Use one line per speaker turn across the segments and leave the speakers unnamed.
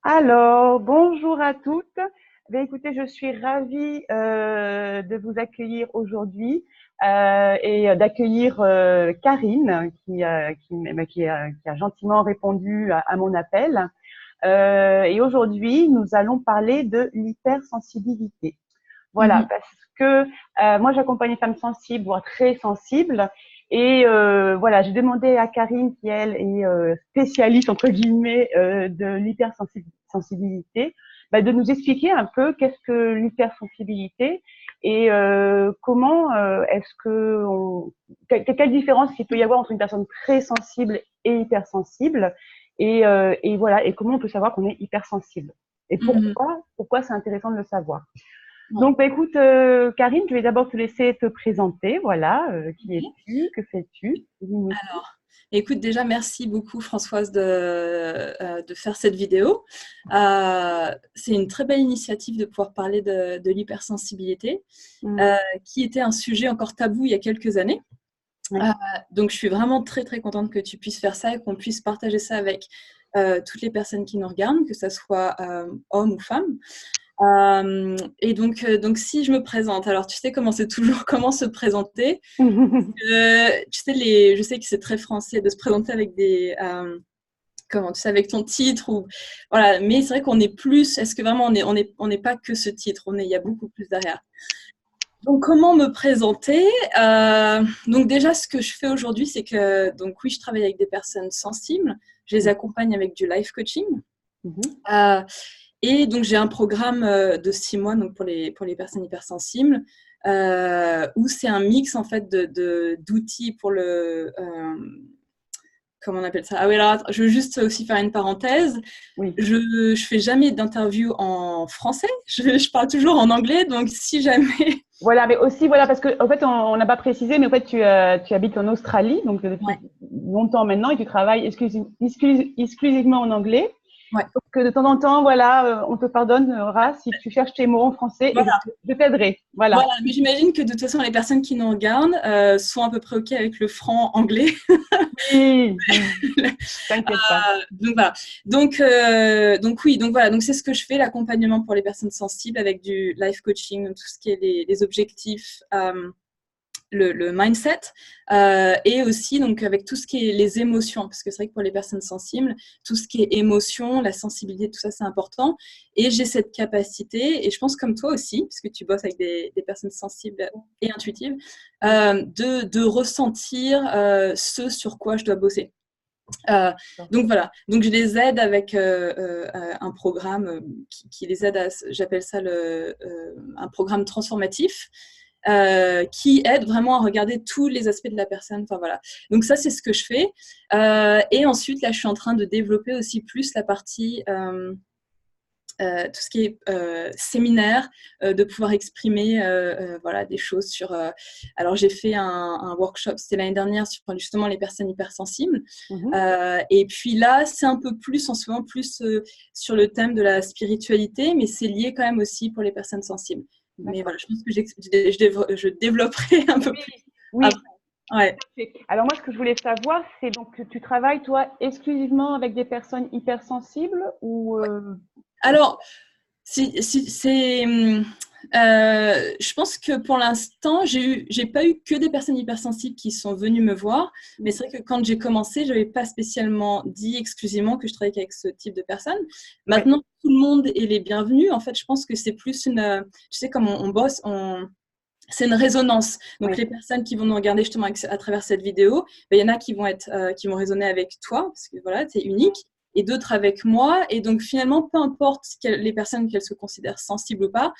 Alors, bonjour à toutes. Écoutez, je suis ravie de vous accueillir aujourd'hui et d'accueillir Karine qui a gentiment répondu à mon appel. Et aujourd'hui, nous allons parler de l'hypersensibilité. Voilà,
Mhm.
parce que moi, j'accompagne les femmes sensibles, voire très sensibles. Et voilà, j'ai demandé à Karine, qui elle est spécialiste entre guillemets de l'hypersensibilité, de nous expliquer un peu qu'est-ce que l'hypersensibilité et comment est-ce que quelle différence il peut y avoir entre une personne très sensible et hypersensible et voilà, et comment on peut savoir qu'on est hypersensible et
Mhm.
pourquoi c'est intéressant de le savoir.
Ouais.
Donc, écoute, Karine, je vais d'abord te laisser te présenter. Voilà, qui
Ok.
es-tu? Que fais-tu? Dis-nous tout.
Alors, écoute, déjà, merci beaucoup, Françoise, de faire cette vidéo. C'est une très belle initiative de pouvoir parler de l'hypersensibilité,
Mm.
qui était un sujet encore tabou il y a quelques années.
Oui.
Euh, donc, je suis vraiment très, très contente que tu puisses faire ça et qu'on puisse partager ça avec toutes les personnes qui nous regardent, que ce soit hommes ou femmes. Et donc, si je me présente, alors tu sais comment c'est toujours comment se présenter. Tu sais, je sais que c'est très français de se présenter avec comment tu sais, avec ton titre ou voilà. Mais c'est vrai qu'on est plus. Est-ce que vraiment on n'est pas que ce titre. Il y a beaucoup plus derrière. Donc, comment me présenter? Donc déjà, ce que je fais aujourd'hui, c'est que donc oui, je travaille avec des personnes sensibles. Je les accompagne avec du life coaching.
Mhm.
Euh, et donc, j'ai un programme de 6 mois donc pour les personnes hypersensibles, où c'est un mix en fait d'outils pour comment on appelle ça? Ah oui, alors je veux juste aussi faire une parenthèse.
Oui.
Je fais jamais d'interview en français. Je parle toujours en anglais. Donc, si jamais.
Voilà, mais aussi, voilà, parce que en fait, on n'a pas précisé, mais en fait, tu habites en Australie, donc depuis
Ouais,
longtemps maintenant, et tu travailles exclusivement en anglais.
ouais.
Donc, de temps en temps, voilà, on te pardonnera si tu cherches tes mots en français et
Voilà.
je t'aiderai. Voilà.
Voilà, mais j'imagine que de toute façon, les personnes qui nous regardent sont à peu près OK avec le franc anglais.
Oui, oui, t'inquiète pas.
Donc voilà. Donc oui, donc voilà. Donc c'est ce que je fais, l'accompagnement pour les personnes sensibles avec du life coaching, tout ce qui est les objectifs, le mindset, et aussi donc avec tout ce qui est les émotions, parce que c'est vrai que pour les personnes sensibles, tout ce qui est émotion, la sensibilité, tout ça c'est important. Et j'ai cette capacité, et je pense comme toi aussi, puisque tu bosses avec des personnes sensibles et intuitives, de ressentir ce sur quoi je dois bosser. Euh, donc voilà, donc je les aide avec un programme qui les aide j'appelle ça un programme transformatif, qui aide vraiment à regarder tous les aspects de la personne. Enfin voilà. Donc ça c'est ce que je fais. Et ensuite là je suis en train de développer aussi plus la partie tout ce qui est séminaire, de pouvoir exprimer voilà, des choses sur. Alors, j'ai fait un workshop, c'était l'année dernière, sur justement les personnes hypersensibles.
Mhm.
Et puis là, c'est un peu plus, en ce moment, plus sur le thème de la spiritualité, mais c'est lié quand même aussi pour les personnes sensibles. Mais
D'accord.
voilà, je pense que je développerai un peu
Oui,
plus
oui.
après. Ouais.
Alors moi, ce que je voulais savoir, c'est donc tu travailles toi exclusivement avec des personnes hypersensibles ou
Alors, c'est, je pense que pour l'instant, j'ai pas eu que des personnes hypersensibles qui sont venues me voir, mais c'est vrai que quand j'ai commencé, j'avais pas spécialement dit exclusivement que je travaillais avec ce type de personnes.
ouais,
Maintenant, tout le monde est les bienvenus. En fait, je pense que c'est plus tu sais, comme on bosse, c'est une résonance. Donc,
ouais,
les personnes qui vont nous regarder justement à travers cette vidéo, ben, il y en a qui vont résonner avec toi, parce que voilà, tu es unique, et d'autres avec moi. Et donc, finalement, peu importe les personnes qu'elles se considèrent sensibles ou pas,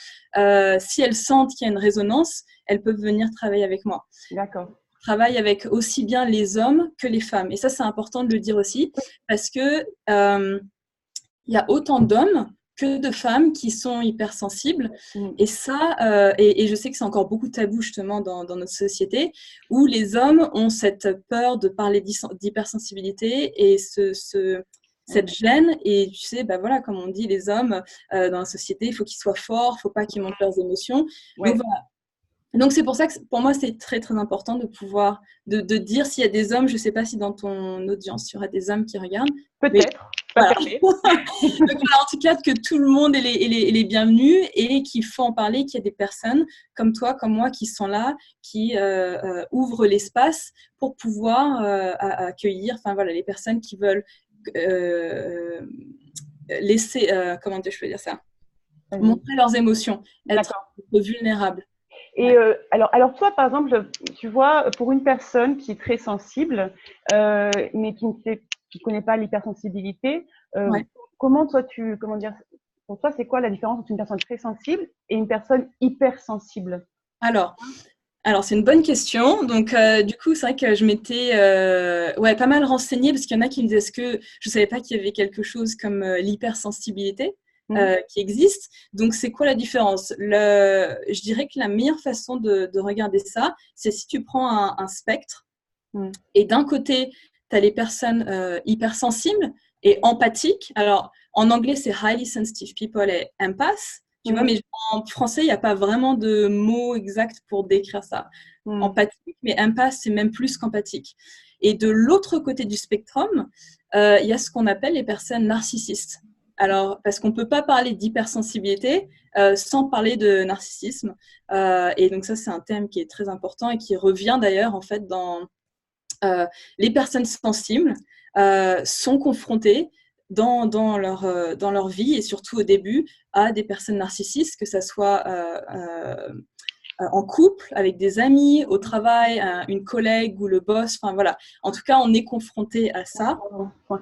si elles sentent qu'il y a une résonance, elles peuvent venir travailler avec moi.
d'accord.
Je travaille avec aussi bien les hommes que les femmes. Et ça, c'est important de le dire aussi, parce que il y a autant d'hommes que de femmes qui sont hypersensibles.
Mm.
Et ça, et je sais que c'est encore beaucoup tabou justement dans notre société, où les hommes ont cette peur de parler d'hypersensibilité et
Oui,
cette gêne. Et tu sais, bah voilà, comme on dit, les hommes dans la société, il faut qu'ils soient forts, il ne faut pas qu'ils montrent leurs émotions. Donc
ouais,
voilà. Donc, c'est pour ça que pour moi, c'est très, très important de pouvoir de dire s'il y a des hommes, je ne sais pas si dans ton audience, il y aura des hommes qui regardent.
Peut-être, pas
voilà.
fermé.
Donc, voilà, en tout cas, que tout le monde est les bienvenus et qu'il faut en parler, qu'il y a des personnes comme toi, comme moi, qui sont là, qui ouvrent l'espace pour pouvoir accueillir voilà, les personnes qui veulent laisser, comment dire, je peux dire ça, montrer leurs émotions, être vulnérables.
Et alors toi, par exemple, tu vois, pour une personne qui est très sensible, mais qui connaît pas l'hypersensibilité,
Ouais.
comment dire, pour toi, c'est quoi la différence entre une personne très sensible et une personne hypersensible?
Alors, c'est une bonne question. Donc, du coup, c'est vrai que je m'étais pas mal renseignée parce qu'il y en a qui me disaient que je ne savais pas qu'il y avait quelque chose comme l'hypersensibilité qui existe. Donc, c'est quoi la différence? Je dirais que la meilleure façon de regarder ça, c'est si tu prends un spectre et d'un côté, tu as les personnes hypersensibles et empathiques. Alors, en anglais, c'est highly sensitive people et empaths. Tu vois, mais en français, il n'y a pas vraiment de mot exact pour décrire ça. Empathique, mais empath, c'est même plus qu'empathique. Et de l'autre côté du spectrum, il y a ce qu'on appelle les personnes narcissistes. Alors, parce qu'on ne peut pas parler d'hypersensibilité sans parler de narcissisme. Et donc ça, c'est un thème qui est très important et qui revient d'ailleurs en fait dans les personnes sensibles sont confrontées dans leur vie et surtout au début à des personnes narcissistes, que ce soit en couple, avec des amis, au travail, une collègue ou le boss. Enfin voilà. En tout cas, on est confronté à ça.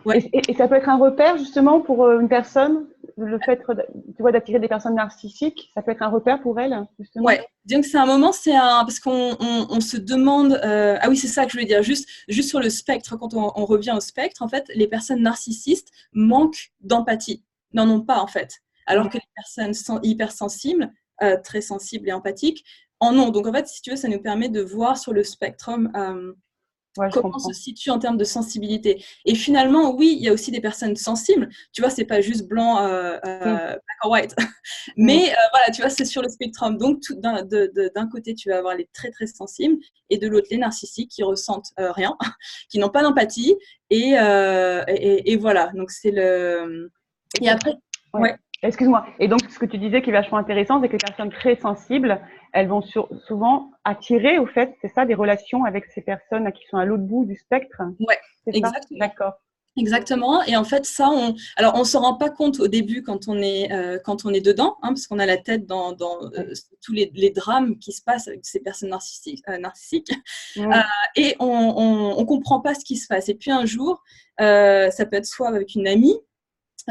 Ouais. Et ça peut être un repère justement pour une personne, le fait, tu vois, d'attirer des personnes narcissiques, ça peut être un repère pour elle justement.
Ouais. Donc c'est un moment, parce qu'on se demande. Ah oui, c'est ça que je voulais dire. Juste sur le spectre, quand on revient au spectre, en fait, les personnes narcissistes manquent d'empathie, n'en ont pas en fait, alors que les personnes hypersensibles, très sensibles et empathiques, en ont. Donc en fait, si tu veux, ça nous permet de voir sur le spectrum comment on se situe en termes de sensibilité. Et finalement, oui, il y a aussi des personnes sensibles. Tu vois, c'est pas juste blanc, black or white. Mais voilà, tu vois, c'est sur le spectrum. Donc, d'un côté, tu vas avoir les très, très sensibles et de l'autre, les narcissiques qui ressentent rien, qui n'ont pas d'empathie. Et voilà. Donc, c'est le… Et après…
Ouais. Excuse-moi. Et donc, ce que tu disais qui est vachement intéressant, c'est que les personnes très sensibles, elles vont souvent attirer, au fait, c'est ça, des relations avec ces personnes qui sont à l'autre bout du spectre.
Ouais, exactement. D'accord. Exactement. Et en fait, ça, alors on s'en rend pas compte au début quand on est dedans, hein, parce qu'on a la tête dans tous les drames qui se passent avec ces personnes narcissiques. Et on comprend pas ce qui se passe. Et puis un jour, ça peut être soit avec une amie,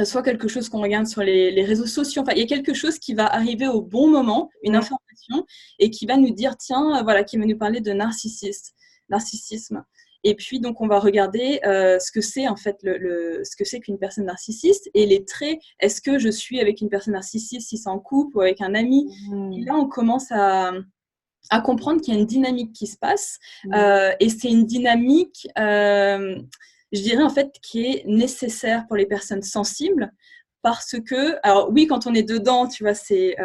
soit quelque chose qu'on regarde sur les réseaux sociaux. Enfin, il y a quelque chose qui va arriver au bon moment, une information, et qui va nous dire, tiens, voilà, qui va nous parler de narcissisme. Et puis, donc, on va regarder ce que c'est, en fait, ce que c'est qu'une personne narcissiste et les traits. Est-ce que je suis avec une personne narcissiste, si c'est en couple ou avec un ami? Et là, on commence à comprendre qu'il y a une dynamique qui se passe. Et c'est une dynamique… je dirais en fait qui est nécessaire pour les personnes sensibles parce que, alors oui, quand on est dedans, tu vois, c'est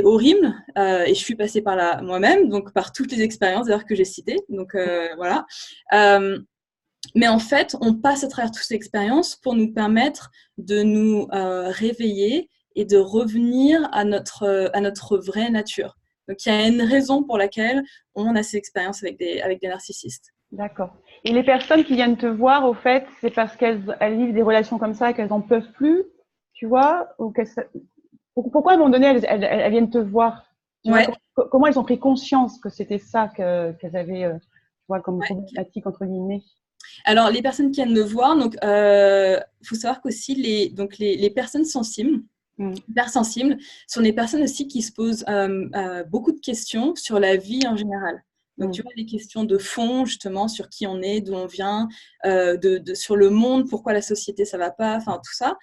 horrible et je suis passée par là moi-même, donc par toutes les expériences d'ailleurs que j'ai citées, donc voilà. Mais en fait, on passe à travers toutes ces expériences pour nous permettre de nous réveiller et de revenir à notre vraie nature. Donc, il y a une raison pour laquelle on a ces expériences avec des narcissistes.
D'accord. Et les personnes qui viennent te voir, au fait, c'est parce qu'elles vivent des relations comme ça et qu'elles n'en peuvent plus, tu vois, ou pourquoi à un moment donné elles viennent te voir, tu vois, comment elles ont pris conscience que c'était ça qu'elles avaient, tu vois, comme problématique entre guillemets.
Alors les personnes qui viennent me voir, donc faut savoir qu'aussi les personnes sensibles, hypersensibles, sont des personnes aussi qui se posent beaucoup de questions sur la vie en général. Donc, tu vois, les questions de fond, justement, sur qui on est, d'où on vient, sur le monde, pourquoi la société, ça va pas, enfin, tout ça.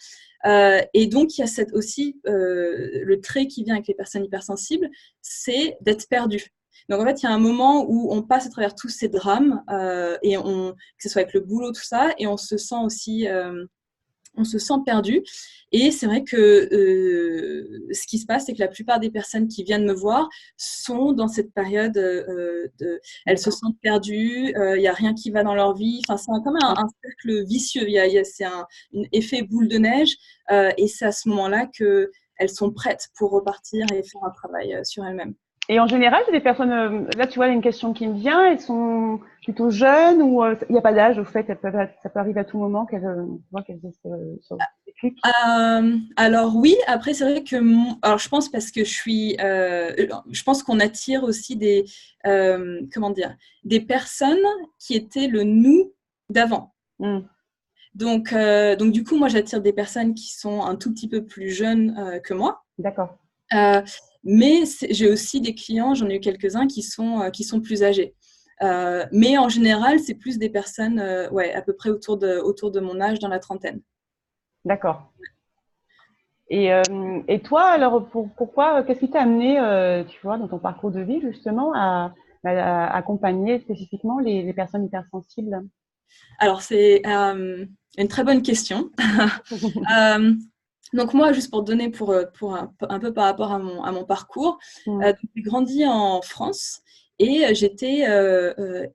Et donc, il y a aussi le trait qui vient avec les personnes hypersensibles, c'est d'être perdu. Donc, en fait, il y a un moment où on passe à travers tous ces drames, et que ce soit avec le boulot, tout ça, et on se sent aussi… on se sent perdu. Et c'est vrai que ce qui se passe, c'est que la plupart des personnes qui viennent me voir sont dans cette période elles se sentent perdues, il n'y a rien qui va dans leur vie. Enfin, c'est comme un cercle vicieux. C'est un effet boule de neige. Et c'est à ce moment-là qu'elles sont prêtes pour repartir et faire un travail sur elles-mêmes.
Et en général, c'est des personnes, là, tu vois, il y a une question qui me vient, elles sont plutôt jeunes ou il n'y a pas d'âge, au fait, ça peut arriver à tout moment qu'elles aient ce déclic.
Alors oui, après, c'est vrai que, alors je pense parce que je pense qu'on attire aussi comment dire, des personnes qui étaient le nous d'avant. Donc, du coup, moi, j'attire des personnes qui sont un tout petit peu plus jeunes que moi.
D'accord.
Mais j'ai aussi des clients, j'en ai eu quelques-uns qui sont plus âgés. Mais en général, c'est plus des personnes à peu près autour de mon âge, dans la trentaine.
D'accord. Et toi, alors, pourquoi, qu'est-ce qui t'a amené, tu vois, dans ton parcours de vie, justement, à accompagner spécifiquement les personnes hypersensibles?
Alors, c'est une très bonne question. Donc moi, juste pour te donner pour un peu par rapport à mon parcours, j'ai grandi en France et j'étais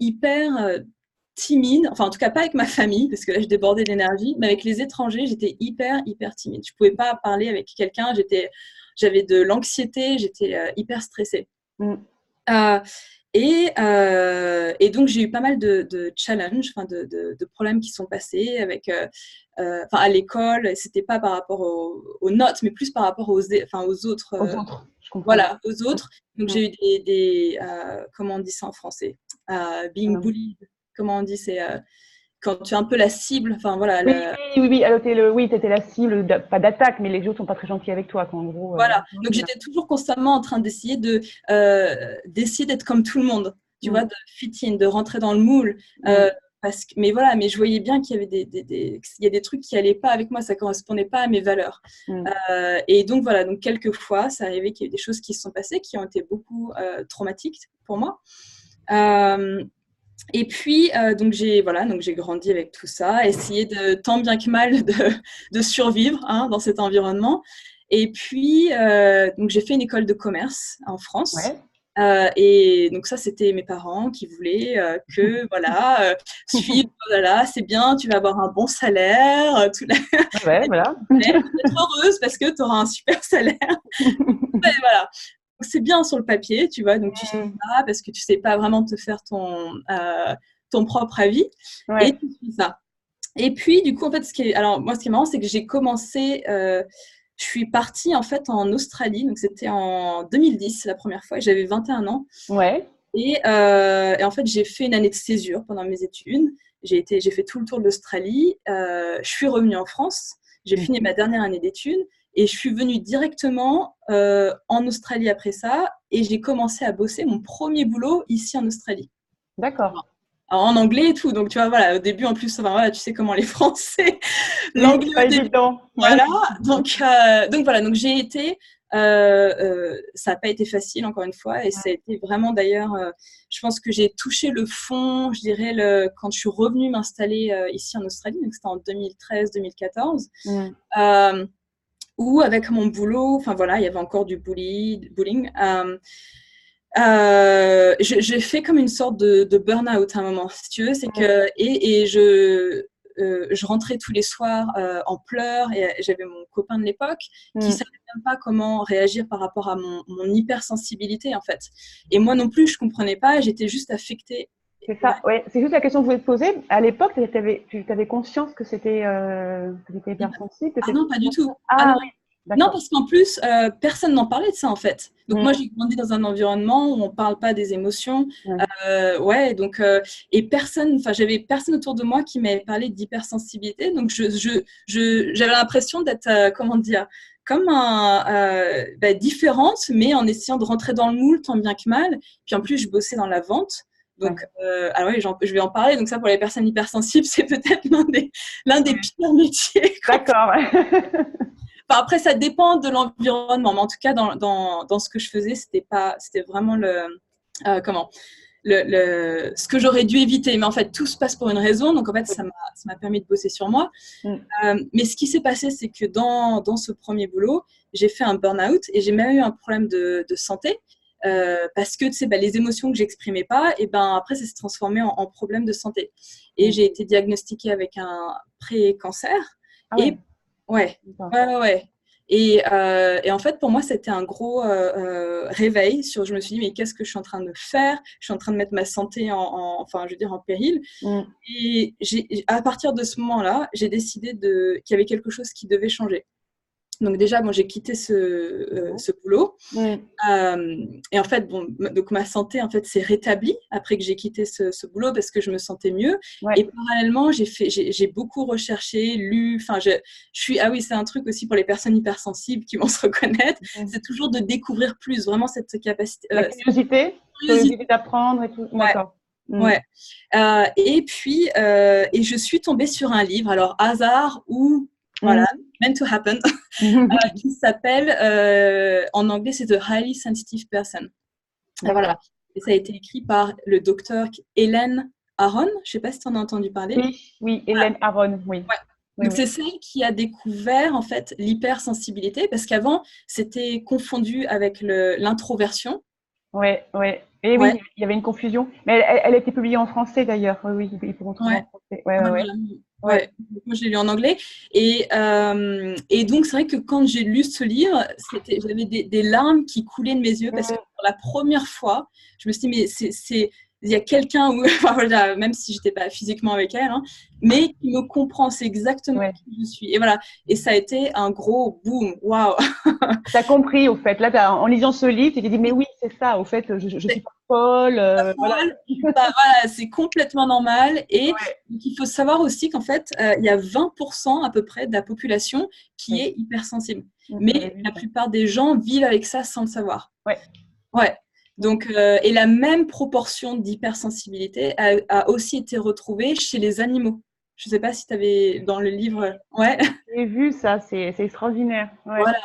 hyper timide, enfin en tout cas pas avec ma famille, parce que là je débordais d'énergie, mais avec les étrangers, j'étais hyper timide. Je pouvais pas parler avec quelqu'un, j'avais de l'anxiété, j'étais hyper stressée. Et donc, j'ai eu pas mal de challenges, de problèmes qui sont passés à l'école. C'était pas par rapport aux notes, mais plus par rapport aux autres.
Aux autres, je comprends.
Voilà, aux autres. Donc, j'ai eu comment on dit ça en français? Being bullied. Comment on dit? C'est quand tu es un peu la cible. Enfin, voilà.
Oui. Alors, t'étais la cible, pas d'attaque, mais les autres sont pas très gentils avec toi, quoi, en gros.
Voilà. Donc, j'étais toujours constamment en train d'essayer d'essayer d'être comme tout le monde, tu vois, de fit in, de rentrer dans le moule. Mais je voyais bien qu'il y avait il y a des trucs qui allaient pas avec moi, ça correspondait pas à mes valeurs. Et donc, voilà, donc quelquefois, ça arrivait qu'il y ait des choses qui se sont passées, qui ont été beaucoup traumatiques pour moi. Et puis, donc j'ai grandi avec tout ça, essayé tant bien que mal de survivre dans cet environnement. Et puis, donc j'ai fait une école de commerce en France. Et donc ça, c'était mes parents qui voulaient suivre, c'est bien, tu vas avoir un bon salaire,
voilà.
être heureuse parce que tu auras un super salaire. Et voilà. C'est bien sur le papier, tu vois, donc tu sais pas parce que tu sais pas vraiment te faire ton propre avis et tu suis ça. Et puis, du coup, en fait, ce qui est marrant, c'est que j'ai commencé, je suis partie en fait en Australie, donc c'était en 2010 la première fois, j'avais 21 ans. Et en fait, j'ai fait une année de césure pendant mes études. J'ai fait tout le tour de l'Australie. Je suis revenue en France. J'ai fini ma dernière année d'études. Et je suis venue directement en Australie après ça. Et j'ai commencé à bosser mon premier boulot ici en Australie.
D'accord.
Alors, en anglais et tout. Donc, tu vois, voilà, au début, en plus, tu sais comment les Français, l'anglais
au début.
Voilà. Donc, voilà. Donc, j'ai été... ça n'a pas été facile, encore une fois. Et ça a été vraiment, d'ailleurs, je pense que j'ai touché le fond, je dirais, quand je suis revenue m'installer ici en Australie. Donc, c'était en 2013-2014. Où avec mon boulot, enfin voilà, il y avait encore du bullying. J'ai fait comme une sorte de burn-out à un moment, si tu veux. C'est que je rentrais tous les soirs en pleurs et j'avais mon copain de l'époque qui savait même pas comment réagir par rapport à mon hypersensibilité en fait. Et moi non plus, je comprenais pas. J'étais juste affectée.
C'est ça, c'est juste la question que je voulais te poser. À l'époque, tu avais conscience que c'était hypersensible?
Non, pas du tout.
Non,
parce qu'en plus, personne n'en parlait de ça, en fait. Donc, moi, j'ai grandi dans un environnement où on ne parle pas des émotions. Et j'avais personne autour de moi qui m'avait parlé d'hypersensibilité. Donc, j'avais l'impression d'être, comment dire, comme différente, mais en essayant de rentrer dans le moule tant bien que mal. Puis, en plus, je bossais dans la vente. Donc, je vais en parler. Donc, ça, pour les personnes hypersensibles, c'est peut-être l'un des pires métiers.
D'accord.
Après, ça dépend de l'environnement, mais en tout cas, dans ce que je faisais, c'était vraiment ce que j'aurais dû éviter. Mais en fait, tout se passe pour une raison. Donc, en fait, ça m'a permis de bosser sur moi. Mais ce qui s'est passé, c'est que dans ce premier boulot, j'ai fait un burn-out et j'ai même eu un problème de santé. Parce que tu sais, les émotions que j'exprimais pas, et ben après ça s'est transformé en problème de santé. Et j'ai été diagnostiquée avec un pré-cancer.
Ah ouais.
Et ouais. Et en fait, pour moi, c'était un gros réveil. Je me suis dit, mais qu'est-ce que je suis en train de faire? Je suis en train de mettre ma santé enfin, je veux dire, en péril. Et à partir de ce moment-là, j'ai décidé qu'il y avait quelque chose qui devait changer. Donc déjà, j'ai quitté ce boulot. Et en fait, donc ma santé en fait s'est rétablie après que j'ai quitté ce boulot parce que je me sentais mieux. Et parallèlement, j'ai beaucoup recherché, lu. Enfin, ah oui, c'est un truc aussi pour les personnes hypersensibles qui vont se reconnaître. C'est toujours de découvrir plus, vraiment cette capacité.
La curiosité d'apprendre et tout. D'accord.
Ouais. Et puis, et je suis tombée sur un livre, alors hasard ou voilà, meant to happen, qui s'appelle, en anglais, c'est The Highly Sensitive Person. Et voilà. Et ça a été écrit par le docteur Helen Aron. Je ne sais pas si tu en as entendu parler.
Oui, Helen Aron, oui.
Donc, c'est celle qui a découvert, en fait, l'hypersensibilité, parce qu'avant, c'était confondu avec l'introversion.
Ouais. Et oui, il y avait une confusion. Mais elle a été publiée en français d'ailleurs. Oui, ils pourront trouver en français.
Ouais. Moi, je l'ai lu en anglais. Et donc, c'est vrai que quand j'ai lu ce livre, j'avais des larmes qui coulaient de mes yeux parce que pour la première fois, je me suis dit, mais il y a quelqu'un, enfin, même si je n'étais pas physiquement avec elle, hein, mais qui me comprend, c'est exactement qui je suis. Et voilà. Et ça a été un gros boom. Waouh!
Tu as compris, au fait. Là, en lisant ce livre, tu t'es dit, mais oui, c'est ça. Au fait, je suis pas folle.
Voilà, c'est complètement normal. Et donc, il faut savoir aussi qu'en fait, il y a 20% à peu près de la population qui est hypersensible. Mais la plupart des gens vivent avec ça sans le savoir. Ouais. Donc, et la même proportion d'hypersensibilité a aussi été retrouvée chez les animaux. Je ne sais pas si tu avais dans le livre. Ouais.
J'ai vu ça, c'est extraordinaire.
Voilà.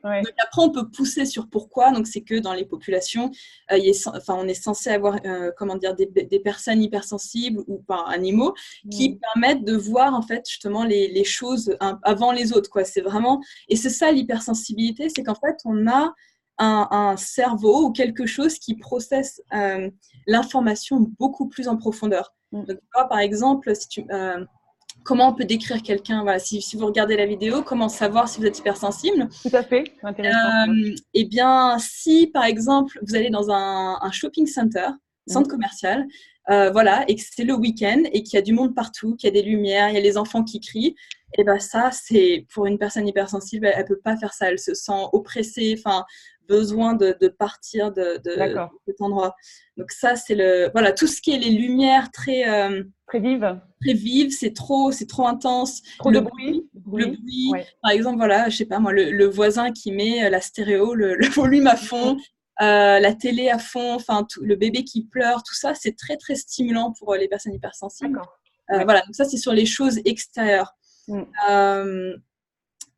Donc après, on peut pousser sur pourquoi. Donc, c'est que dans les populations, on est censé avoir des personnes hypersensibles ou animaux qui permettent de voir en fait justement les choses avant les autres, quoi. C'est vraiment, et c'est ça l'hypersensibilité, c'est qu'en fait, on a un cerveau ou quelque chose qui processe l'information beaucoup plus en profondeur. Donc, par exemple, comment on peut décrire quelqu'un, voilà, si vous regardez la vidéo, comment savoir si vous êtes hypersensible?
Tout à fait, c'est intéressant.
Eh bien, si par exemple, vous allez dans un shopping center, centre commercial, voilà, et que c'est le week-end et qu'il y a du monde partout, qu'il y a des lumières, il y a les enfants qui crient, et ben ça, c'est pour une personne hypersensible, elle peut pas faire ça, elle se sent oppressée, enfin, besoin de partir de cet endroit. Donc ça, c'est voilà, tout ce qui est les lumières très vives, c'est trop intense.
Trop de bruit.
Le bruit. Par exemple, voilà, je sais pas moi, le voisin qui met la stéréo, le volume à fond, la télé à fond, enfin le bébé qui pleure, tout ça, c'est très très stimulant pour les personnes hypersensibles. Voilà, donc ça c'est sur les choses extérieures.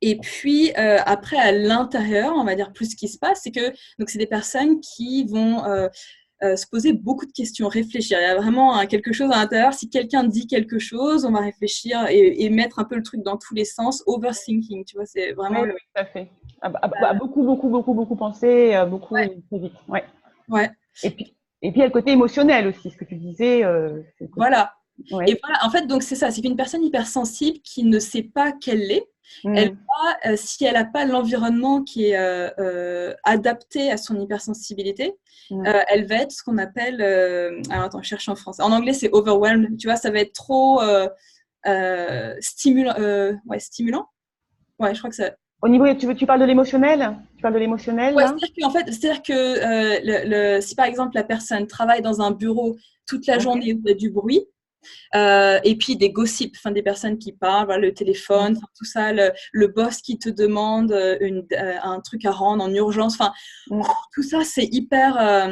Et puis après à l'intérieur, on va dire plus ce qui se passe, c'est que donc c'est des personnes qui vont se poser beaucoup de questions, réfléchir. Il y a vraiment quelque chose à l'intérieur. Si quelqu'un dit quelque chose, on va réfléchir et mettre un peu le truc dans tous les sens. Overthinking, tu vois, c'est vraiment.
Oui, tout à fait. Beaucoup penser, beaucoup très vite.
Ouais.
Et puis il y a le côté émotionnel aussi, ce que tu disais.
Voilà. Et voilà, en fait, donc c'est ça, c'est qu'une personne hypersensible qui ne sait pas qu'elle l'est, elle va, si elle n'a pas l'environnement qui est adapté à son hypersensibilité, elle va être ce qu'on appelle, alors attends, je cherche en français. En anglais, c'est overwhelmed, tu vois, ça va être trop stimulant. Stimulant. Ouais, je crois que ça.
Au niveau, tu parles de l'émotionnel? Tu parles de l'émotionnel, là?
C'est-à-dire que si par exemple la personne travaille dans un bureau toute la journée où il y a du bruit, et puis des gossips, des personnes qui parlent, voilà, le téléphone, tout ça, le boss qui te demande un truc à rendre en urgence, tout ça c'est hyper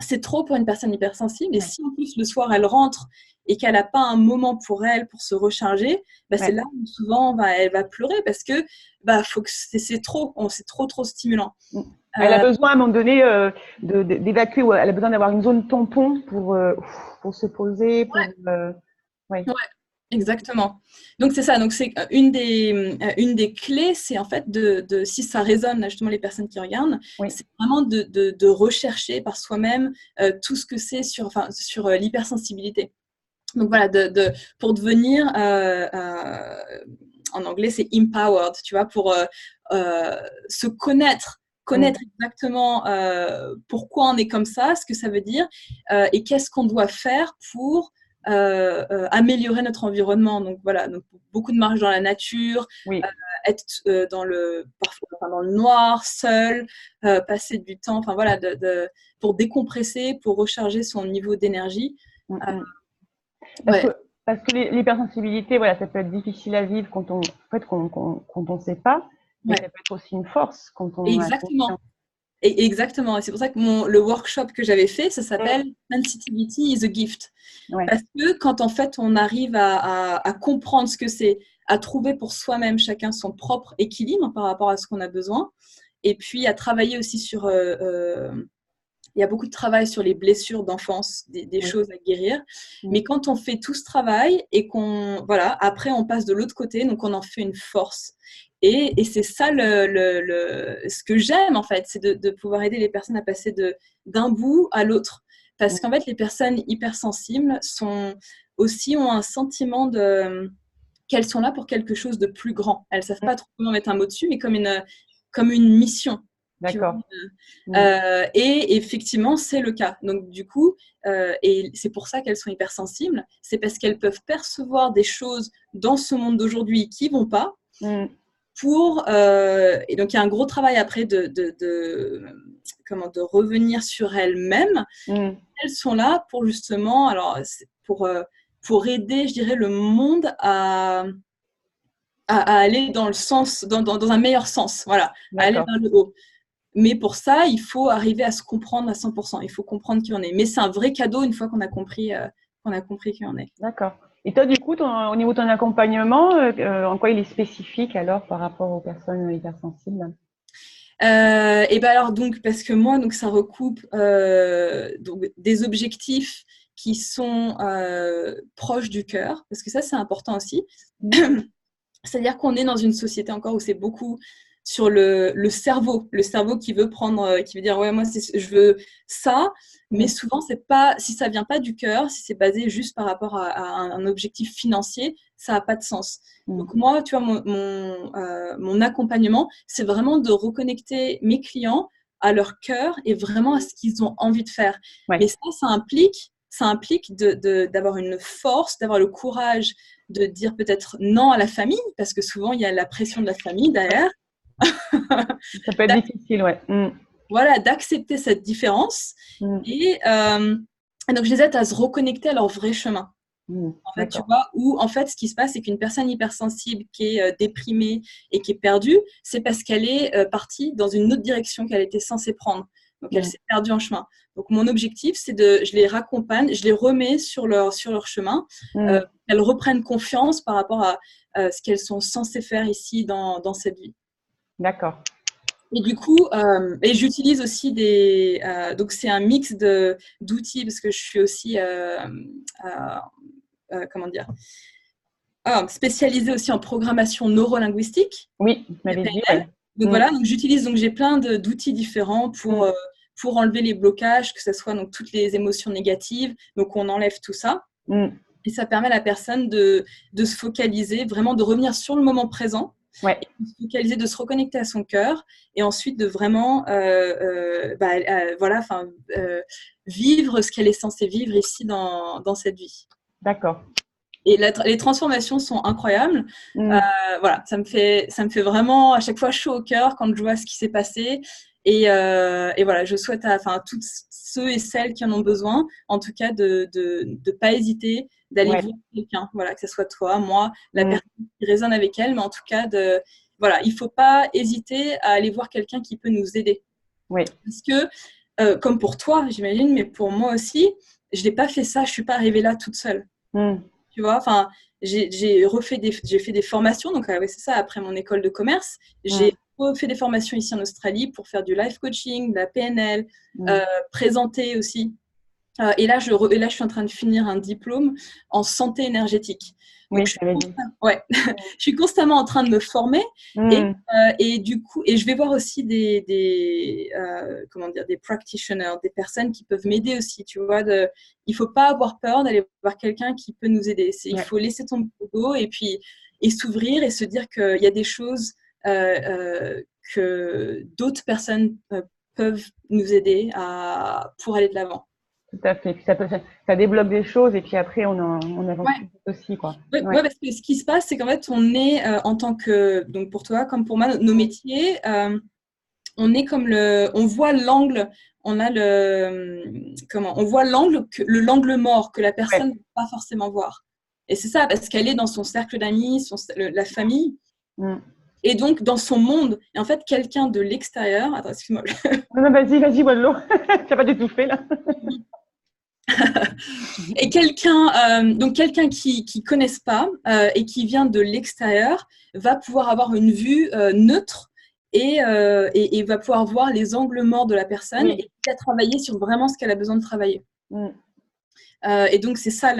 c'est trop pour une personne hypersensible. Et
Ouais.
si en plus le soir elle rentre et qu'elle n'a pas un moment pour elle pour se recharger, bah, c'est
Ouais.
là où souvent elle va pleurer parce que faut que c'est trop, c'est trop stimulant.
Mm. Elle a
Euh,
besoin à un moment donné d'évacuer, ou elle a besoin d'avoir une zone tampon pour se poser, ouais.
ouais, exactement. Donc c'est ça. Donc c'est une des clés, c'est en fait si ça résonne justement les personnes qui regardent,
Oui.
c'est vraiment de rechercher par soi-même tout ce que c'est sur l'hypersensibilité. Donc voilà, pour devenir, en anglais c'est empowered, tu vois, pour se
Mm.
connaître exactement pourquoi on est comme ça, ce que ça veut dire, et qu'est-ce qu'on doit faire pour améliorer notre environnement. Donc voilà, donc beaucoup de marche dans la nature,
Oui.
être parfois dans le noir, seul, passer du temps, enfin voilà, pour décompresser, pour recharger son niveau d'énergie.
Mm,
Euh,
mm. Parce que,
ouais.
parce que l'hypersensibilité, voilà, ça peut être difficile à vivre en fait, quand on sait pas, mais
Ouais,
ça peut être aussi une force quand on a conscience.
exactement. Et exactement. Et c'est pour ça que le workshop que j'avais fait, ça
Mm.
s'appelle Sensitivity is a gift.
Ouais.
Parce que quand en fait on arrive à comprendre ce que c'est, à trouver pour soi-même chacun son propre équilibre par rapport à ce qu'on a besoin, et puis à travailler aussi sur il y a beaucoup de travail sur les blessures d'enfance, des
Oui.
choses à guérir.
Mm.
Mais quand on fait tout ce travail et voilà, après on passe de l'autre côté, donc on en fait une force. Et c'est ça ce que j'aime en fait, c'est de pouvoir aider les personnes à passer d'un bout à l'autre.
Mm.
Parce qu'en fait, les personnes hypersensibles ont un sentiment qu'elles sont là pour quelque chose de plus grand. Elles ne savent
Mm.
pas trop comment mettre un mot dessus, mais comme une mission. Tu vois.
D'accord. Mm.
Et effectivement, c'est le cas. Donc, du coup, et c'est pour ça qu'elles sont hypersensibles, c'est parce qu'elles peuvent percevoir des choses dans ce monde d'aujourd'hui qui ne vont pas.
Mm.
Et donc, il y a un gros travail après de revenir sur elles-mêmes.
Mm.
Elles sont là pour justement, alors, pour aider, je dirais, le monde à aller dans le sens, dans un meilleur sens, voilà, à aller
D'accord.
vers le haut. Mais pour ça, il faut arriver à se comprendre à 100%. Il faut comprendre qui on est. Mais c'est un vrai cadeau une fois qu'on a compris qui on est.
D'accord. Et toi, du coup, au niveau de ton accompagnement, en quoi il est spécifique alors par rapport aux personnes hypersensibles?
Et ben alors donc parce que moi donc ça recoupe donc des objectifs qui sont proches du cœur, parce que ça c'est important aussi.
Mm.
C'est-à-dire qu'on est dans une société encore où c'est beaucoup sur le cerveau qui veut qui veut dire ouais moi je veux ça, mais
Mm.
souvent c'est pas, si ça vient pas du cœur, si c'est basé juste par rapport à un objectif financier, ça a pas de sens.
Mm.
Donc moi, tu vois, mon accompagnement, c'est vraiment de reconnecter mes clients à leur cœur et vraiment à ce qu'ils ont envie de faire.
Ouais.
Mais ça implique d'avoir une force, d'avoir le courage de dire peut-être non à la famille, parce que souvent il y a la pression de la famille derrière.
Ça peut être difficile, ouais. Mm.
Voilà, d'accepter cette différence.
Mm.
Et donc, je les aide à se reconnecter à leur vrai chemin.
Mm.
En fait, tu
D'accord.
vois, où en fait, ce qui se passe, c'est qu'une personne hypersensible qui est déprimée et qui est perdue, c'est parce qu'elle est partie dans une autre direction qu'elle était censée prendre. Donc, elle
Mm.
s'est perdue en chemin. Donc, mon objectif, c'est je les raccompagne, je les remets sur leur chemin,
Mm.
qu'elles reprennent confiance par rapport à ce qu'elles sont censées faire ici dans cette vie.
D'accord.
Et du coup, et j'utilise aussi donc c'est un mix d'outils parce que je suis aussi, comment dire, spécialisée aussi en programmation neurolinguistique,
Oui, tu m'avais dit,
PNL.
ouais.
Donc
Mm.
voilà, donc j'ai plein d'outils différents
Mm.
pour enlever les blocages, que ce soit donc toutes les émotions négatives. Donc on enlève tout ça.
Mm.
Et ça permet à la personne de se focaliser, vraiment de revenir sur le moment présent,
Ouais.
et de se focaliser, de se reconnecter à son cœur, et ensuite de vraiment voilà, vivre ce qu'elle est censée vivre ici dans cette vie.
D'accord.
Et les transformations sont incroyables.
Mm.
Voilà, ça me fait vraiment à chaque fois chaud au cœur quand je vois ce qui s'est passé. Et voilà, je souhaite à tous ceux et celles qui en ont besoin, en tout cas, de pas hésiter, d'aller
Ouais.
voir quelqu'un, voilà, que ce soit toi, moi, la
Mm.
personne qui résonne avec elle, mais en tout cas, voilà, il faut pas hésiter à aller voir quelqu'un qui peut nous aider.
Oui.
Parce que comme pour toi, j'imagine, mais pour moi aussi, je n'ai pas fait ça, je ne suis pas arrivée là toute seule. Tu vois, enfin, j'ai fait des formations, donc ouais, c'est ça, après mon école de commerce, j'ai fait des formations ici en Australie pour faire du life coaching, de la PNL, présenter aussi. Et là, je suis en train de finir un diplôme en santé énergétique. Donc,
Oui,
je suis constamment en train de me former et du coup, et je vais voir aussi comment dire, des practitioners, des personnes qui peuvent m'aider aussi. Tu vois, il faut pas avoir peur d'aller voir quelqu'un qui peut nous aider. Il faut laisser tomber le boulot et s'ouvrir et se dire qu'il y a des choses que d'autres personnes peuvent nous aider pour aller de l'avant.
Tout à fait. Ça débloque des choses et puis après, on avance aussi, quoi.
Ouais, parce que ce qui se passe, c'est qu'en fait, on est en tant que, donc pour toi comme pour moi, nos métiers, on est comme on voit l'angle, on voit l'angle mort que la personne ne peut pas forcément voir. Et c'est ça, parce qu'elle est dans son cercle d'amis, la famille, et donc dans son monde. Et en fait, quelqu'un de l'extérieur, attends, excuse-moi.
Non, vas-y, Wallo. Tu n'as pas d'étouffer, là.
Et quelqu'un qui connaisse pas et qui vient de l'extérieur va pouvoir avoir une vue neutre et va pouvoir voir les angles morts de la personne et va travailler sur vraiment ce qu'elle a besoin de travailler. Et donc c'est ça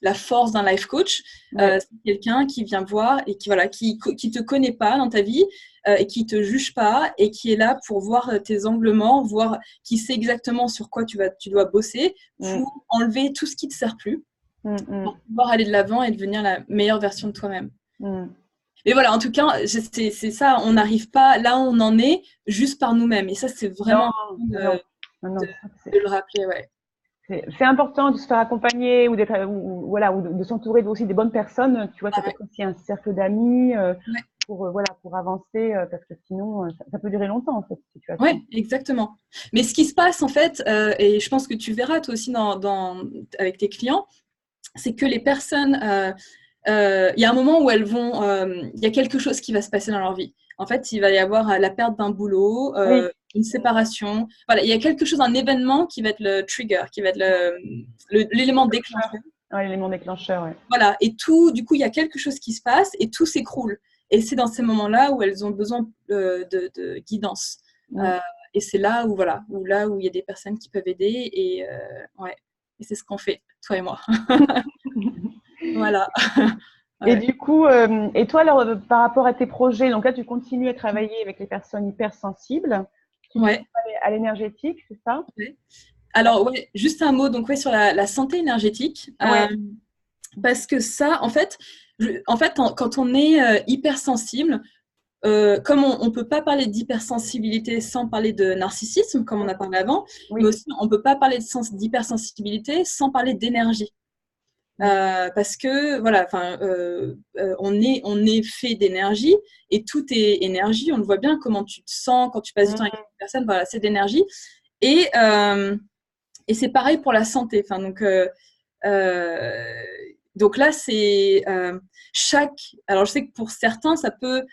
la force d'un life coach. C'est quelqu'un qui vient voir et qui te connaît pas dans ta vie et qui te juge pas et qui est là pour voir tes angles morts, qui sait exactement sur quoi tu dois bosser pour enlever tout ce qui te sert plus, pour pouvoir aller de l'avant et devenir la meilleure version de toi-même. Mais voilà, en tout cas, c'est ça, on n'arrive pas là où on en est juste par nous-mêmes. Et ça, c'est vraiment de le rappeler,
C'est important de se faire accompagner ou de s'entourer aussi des bonnes personnes. Tu vois, ça peut être aussi un cercle d'amis pour avancer parce que sinon, ça peut durer longtemps, cette situation.
Oui, exactement. Mais ce qui se passe, en fait, et je pense que tu verras toi aussi avec tes clients, c'est que les personnes, il y a un moment où il y a quelque chose qui va se passer dans leur vie. En fait, il va y avoir la perte d'un boulot, une séparation. Voilà, il y a quelque chose, un événement qui va être le trigger, qui va être l'élément déclencheur.
Oui, l'élément déclencheur, oui.
Voilà, et du coup, il y a quelque chose qui se passe et tout s'écroule. Et c'est dans ces moments-là où elles ont besoin de guidance. Et c'est là où il y a des personnes qui peuvent aider. Et c'est ce qu'on fait, toi et moi. Voilà.
Et du coup, et toi, alors, par rapport à tes projets, donc là, tu continues à travailler avec les personnes hypersensibles, qui sont à l'énergétique, c'est ça?
Alors, juste un mot donc, sur la santé énergétique. Parce que ça, en fait, quand on est hypersensible, comme on ne peut pas parler d'hypersensibilité sans parler de narcissisme, comme on a parlé avant, mais aussi on ne peut pas parler d'hypersensibilité sans parler d'énergie. Parce que voilà, on est fait d'énergie et tout est énergie. On le voit bien comment tu te sens quand tu passes du temps avec une personne. Voilà, c'est d'énergie et c'est pareil pour la santé. Enfin donc là c'est Alors je sais que pour certains ça peut.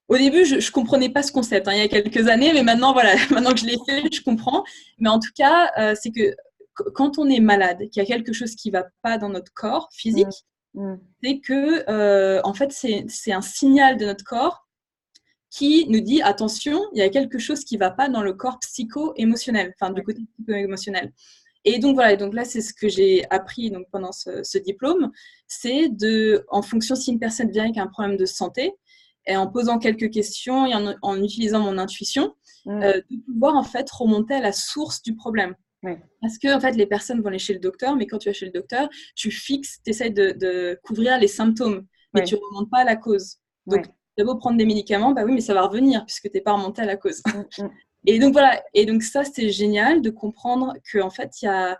Au début, je comprenais pas ce concept il y a quelques années, mais maintenant voilà, maintenant que je l'ai fait, je comprends. Mais en tout cas, c'est que quand on est malade, qu'il y a quelque chose qui ne va pas dans notre corps physique, c'est que, en fait, c'est un signal de notre corps qui nous dit attention, il y a quelque chose qui ne va pas dans le corps psycho-émotionnel, enfin du côté psycho-émotionnel. Et donc voilà, donc là, c'est ce que j'ai appris donc, pendant ce diplôme, c'est en fonction si une personne vient avec un problème de santé, et en posant quelques questions et en utilisant mon intuition, de pouvoir en fait remonter à la source du problème. Parce que en fait, les personnes vont aller chez le docteur, mais quand tu vas chez le docteur, tu fixes, tu essaies de couvrir les symptômes, mais tu ne remontes pas à la cause. Donc, tu as beau prendre des médicaments, bah oui, mais ça va revenir puisque tu n'es pas remonté à la cause. Et donc voilà, et donc ça, c'est génial de comprendre qu'en fait, il y a,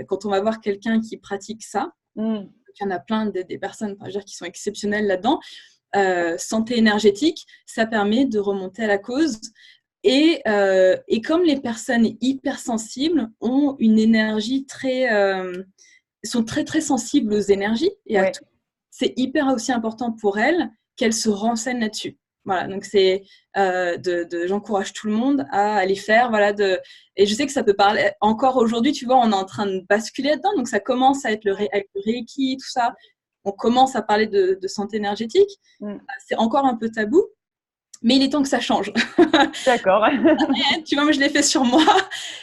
quand on va voir quelqu'un qui pratique ça, il y en a plein des personnes qui sont exceptionnelles là-dedans, santé énergétique, ça permet de remonter à la cause. Et comme les personnes à ont une énergie sont très très sensibles aux énergies et à tout, c'est hyper aussi important pour elles qu'elles se renseignent là-dessus. Voilà, donc j'encourage tout le monde à aller faire, voilà, et je sais que ça peut parler, encore aujourd'hui, tu vois, on est en train de basculer là-dedans, donc ça commence à être avec le Reiki, tout ça, on commence à parler de santé énergétique, c'est encore un peu tabou, mais il est temps que ça change.
D'accord.
Tu vois, moi, je l'ai fait sur moi.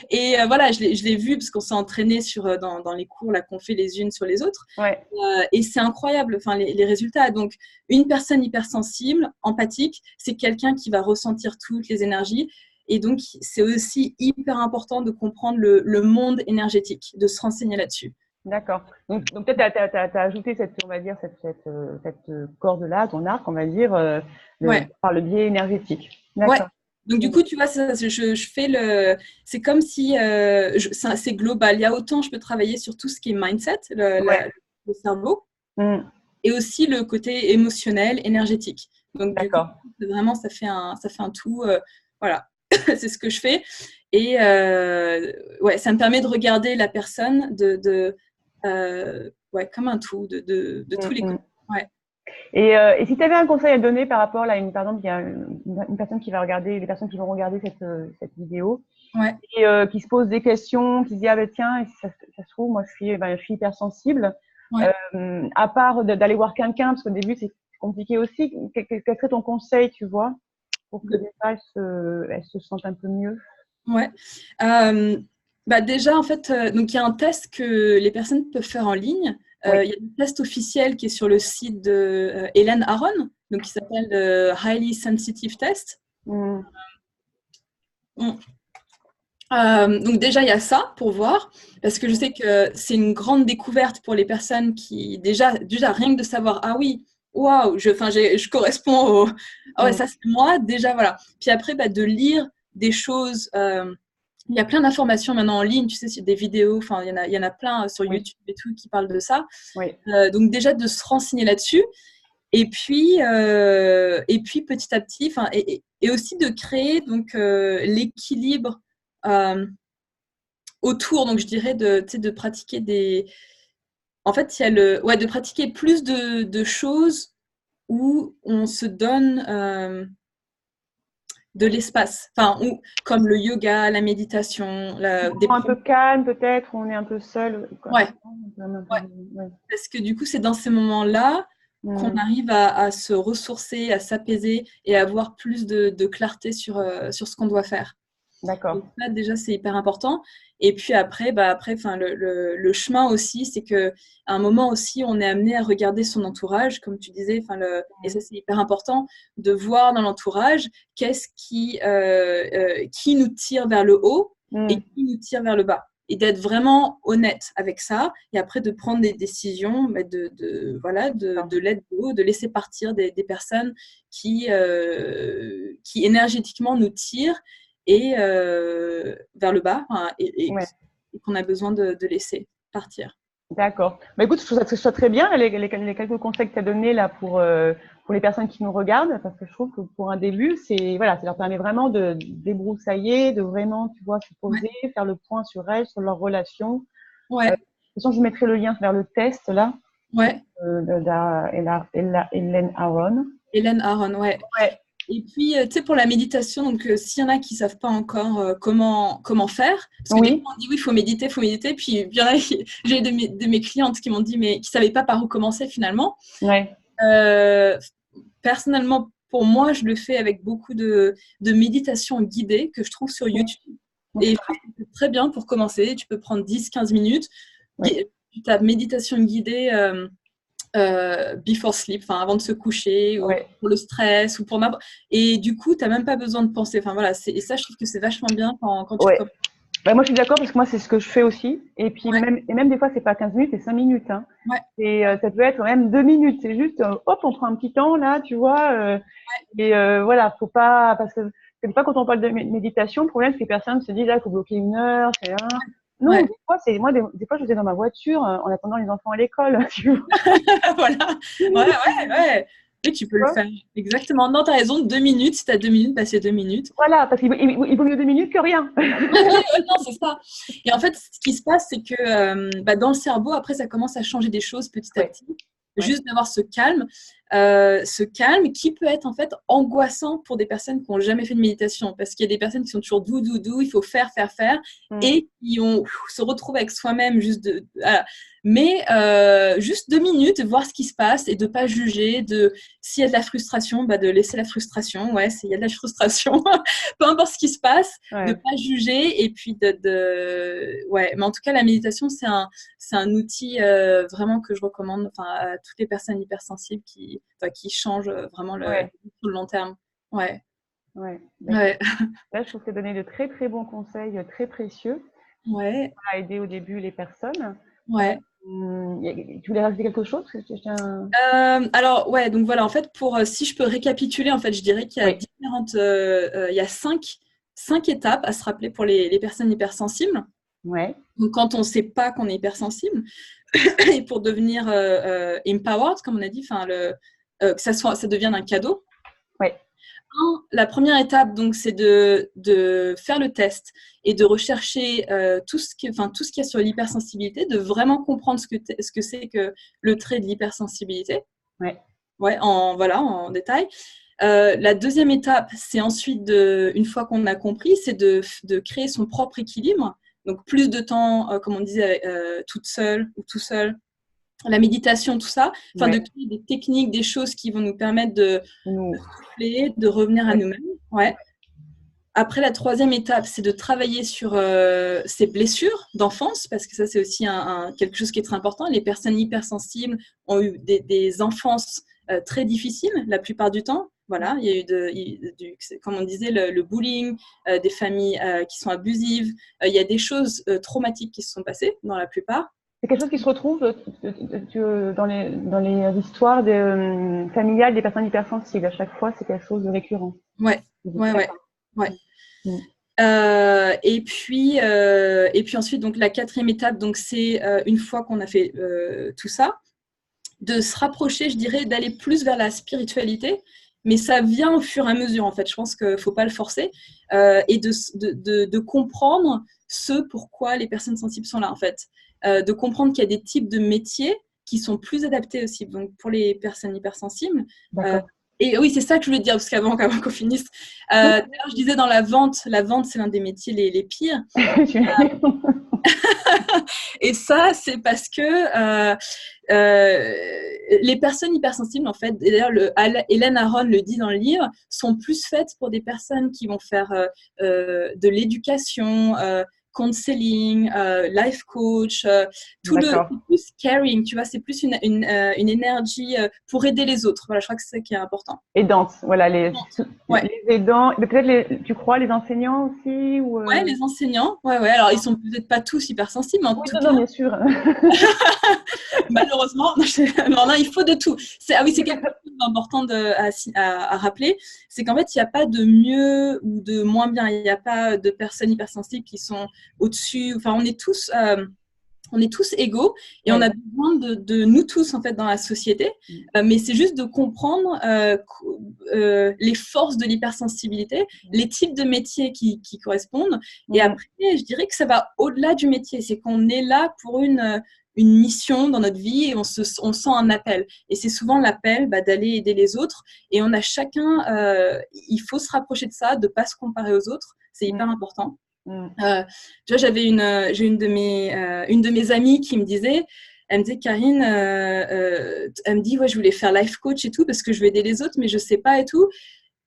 Et voilà, je l'ai vu parce qu'on s'est entraîné dans les cours là, qu'on fait les unes sur les autres.
Ouais.
Et c'est incroyable, enfin, les résultats. Donc, une personne hypersensible, empathique, c'est quelqu'un qui va ressentir toutes les énergies. Et donc, c'est aussi hyper important de comprendre le monde énergétique, de se renseigner là-dessus.
D'accord. Donc peut-être tu as ajouté on va dire, cette corde-là, ton arc, on va dire, par le biais énergétique. D'accord.
Ouais. Donc, du coup, tu vois, je fais c'est comme si c'est global. Il y a autant, je peux travailler sur tout ce qui est mindset, le cerveau, et aussi le côté émotionnel, énergétique. Donc, du coup, vraiment, ça fait un tout. Voilà, c'est ce que je fais. Et ouais, ça me permet de regarder la personne comme un tout, de tous les côtés. Ouais.
Et si tu avais un conseil à donner par rapport à par exemple, il y a une personne qui va regarder, les personnes qui vont regarder cette vidéo, et qui se posent des questions, qui se disent, ah ben tiens, ça se trouve, moi je suis hypersensible. À part d'aller voir quelqu'un, parce qu'au début c'est compliqué aussi, quel serait ton conseil, tu vois, pour que déjà elles se sentent un peu mieux?
Ouais. Déjà, en fait, donc il y a un test que les personnes peuvent faire en ligne. Il y a un test officiel qui est sur le site de Hélène Aron, donc qui s'appelle le Highly Sensitive Test. Donc déjà, il y a ça pour voir, parce que je sais que c'est une grande découverte pour les personnes qui, déjà rien que de savoir, ah oui, waouh, je corresponds au... Ah ouais, ça c'est moi, déjà, voilà. Puis après, de lire des choses... il y a plein d'informations maintenant en ligne, tu sais, sur des vidéos, enfin, il y en a plein sur YouTube et tout qui parlent de ça. Donc déjà, de se renseigner là-dessus. Et puis petit à petit, et aussi de créer donc l'équilibre autour. Donc je dirais de pratiquer en fait, il y a de pratiquer plus de choses où on se donne de l'espace, comme le yoga, la méditation,
un peu calme peut-être, on est un peu seul.
Ouais. Parce que du coup, c'est dans ces moments-là qu'on arrive à se ressourcer, à s'apaiser et à avoir plus de clarté sur ce qu'on doit faire.
D'accord.
Donc là, déjà, c'est hyper important. Et puis après, le chemin aussi, c'est qu'à un moment aussi, on est amené à regarder son entourage, comme tu disais, et ça, c'est hyper important, de voir dans l'entourage qu'est-ce qui nous tire vers le haut et qui nous tire vers le bas. Et d'être vraiment honnête avec ça, et après de prendre des décisions, de lettre go, de laisser partir des personnes qui énergétiquement nous tirent et vers le bas, et qu'on a besoin de laisser partir.
D'accord. Écoute, je trouve que ce soit très bien, les quelques conseils que tu as donnés là pour les personnes qui nous regardent, parce que je trouve que pour un début, ça leur permet vraiment de débroussailler, de vraiment, tu vois, se poser, faire le point sur elles, sur leurs relations. De toute façon, je mettrai le lien vers le test là. Hélène Aron.
Hélène Aron, ouais. Et puis, tu sais, pour la méditation, donc s'il y en a qui ne savent pas encore comment faire, parce que des fois on dit oui, il faut méditer, puis il y en a, j'ai de mes clientes qui m'ont dit, mais qui ne savaient pas par où commencer finalement. Personnellement, pour moi, je le fais avec beaucoup de méditation guidée que je trouve sur YouTube. Et c'est très bien pour commencer. Tu peux prendre 10-15 minutes. Tu tapes méditation guidée before sleep, avant de se coucher, ou pour le stress, ou pour n'importe. Et du coup, tu n'as même pas besoin de penser. Et ça, je trouve que c'est vachement bien quand tu commences.
Moi, je suis d'accord parce que moi, c'est ce que je fais aussi. Et puis, même des fois, c'est pas 15 minutes, c'est 5 minutes. Hein. Et ça peut être même 2 minutes. C'est juste, hop, on prend un petit temps, là, tu vois. Et voilà, faut pas, parce que des fois, quand on parle de méditation, le problème, c'est que les personnes se disent, là, il faut bloquer 1 heure, c'est un. Non, des fois, des fois, je faisais dans ma voiture en attendant les enfants à l'école, tu vois.
Voilà. Ouais. Oui, tu peux le faire. Exactement. Non, tu as raison, 2 minutes. Si tu as 2 minutes, c'est 2 minutes.
Voilà, parce qu'il vaut mieux 2 minutes que rien.
Non, c'est ça. Et en fait, ce qui se passe, c'est que dans le cerveau, après, ça commence à changer des choses petit à petit. Juste d'avoir ce calme. ce calme qui peut être en fait angoissant pour des personnes qui n'ont jamais fait de méditation, parce qu'il y a des personnes qui sont toujours doux, il faut faire, et qui se retrouvent avec soi-même voilà. Mais juste 2 minutes, voir ce qui se passe et de ne pas juger, s'il y a de la frustration, de laisser la frustration, s'il y a de la frustration, peu importe ce qui se passe, de ne pas juger, et puis mais en tout cas la méditation c'est un outil vraiment que je recommande à toutes les personnes hypersensibles qui changent vraiment sur le long terme.
Ouais. Là, je trouve que tu as donné de très très bons conseils, très précieux.
Ouais.
Ça a aidé au début les personnes.
Ouais.
Tu voulais rajouter quelque chose?
Alors donc voilà, en fait, si je peux récapituler, en fait, je dirais qu'il y a il y a 5 étapes à se rappeler pour les personnes hypersensibles.
Ouais.
Donc quand on ne sait pas qu'on est hypersensible, et pour devenir empowered, comme on a dit, que ça devienne un cadeau.
Ouais.
La première étape, donc, c'est de faire le test et de rechercher tout ce qu'il y a sur l'hypersensibilité, de vraiment comprendre ce que c'est que le trait de l'hypersensibilité. En détail. La deuxième étape, c'est ensuite, une fois qu'on a compris, c'est de créer son propre équilibre. Donc, plus de temps, comme on disait, toute seule ou tout seul. La méditation, tout ça, de créer des techniques, des choses qui vont nous permettre de souffler, de revenir à nous-mêmes. Ouais. Après, la troisième étape, c'est de travailler sur ces blessures d'enfance, parce que ça, c'est aussi quelque chose qui est très important. Les personnes hypersensibles ont eu des enfances très difficiles, la plupart du temps. Voilà, il y a eu comme on disait, le bullying, des familles qui sont abusives. Il y a des choses traumatiques qui se sont passées, dans la plupart.
C'est quelque chose qui se retrouve dans les histoires familiales des personnes hypersensibles. À chaque fois, c'est quelque chose de récurrent.
Ouais. Et puis ensuite, donc la quatrième étape, donc c'est une fois qu'on a fait tout ça, de se rapprocher, je dirais, d'aller plus vers la spiritualité. Mais ça vient au fur et à mesure, en fait. Je pense qu'il ne faut pas le forcer. Et de comprendre pourquoi les personnes sensibles sont là, en fait. De comprendre qu'il y a des types de métiers qui sont plus adaptés aussi, donc pour les personnes hypersensibles. Et oui, c'est ça que je voulais dire, parce qu'avant qu'on finisse, je disais dans la vente, c'est l'un des métiers les pires. Et ça, c'est parce que les personnes hypersensibles, en fait, et d'ailleurs, Hélène Aron le dit dans le livre, sont plus faites pour des personnes qui vont faire de l'éducation, counseling, life coach, c'est plus caring, tu vois, c'est plus une énergie pour aider les autres. Voilà, je crois que c'est ça qui est important.
Aidante, voilà, les aidants, peut-être tu crois les enseignants aussi ou
Ouais, les enseignants, alors ils sont peut-être pas tous hypersensibles, mais en tout cas.
Non, bien sûr.
Malheureusement, non, il faut de tout. C'est quelque chose d'important à rappeler, c'est qu'en fait, il n'y a pas de mieux ou de moins bien. Il n'y a pas de personnes hypersensibles qui sont au-dessus. Enfin, on est tous égaux et on a besoin de nous tous, en fait, dans la société. Mais c'est juste de comprendre les forces de l'hypersensibilité, les types de métiers qui correspondent. Et après, je dirais que ça va au-delà du métier. C'est qu'on est là pour une mission dans notre vie et on sent un appel. Et c'est souvent l'appel d'aller aider les autres. Et on a chacun, il faut se rapprocher de ça, de ne pas se comparer aux autres. C'est hyper important. Tu vois, j'ai une de mes amies qui me disait, Karine, elle me dit, je voulais faire life coach et tout parce que je veux aider les autres, mais je sais pas et tout.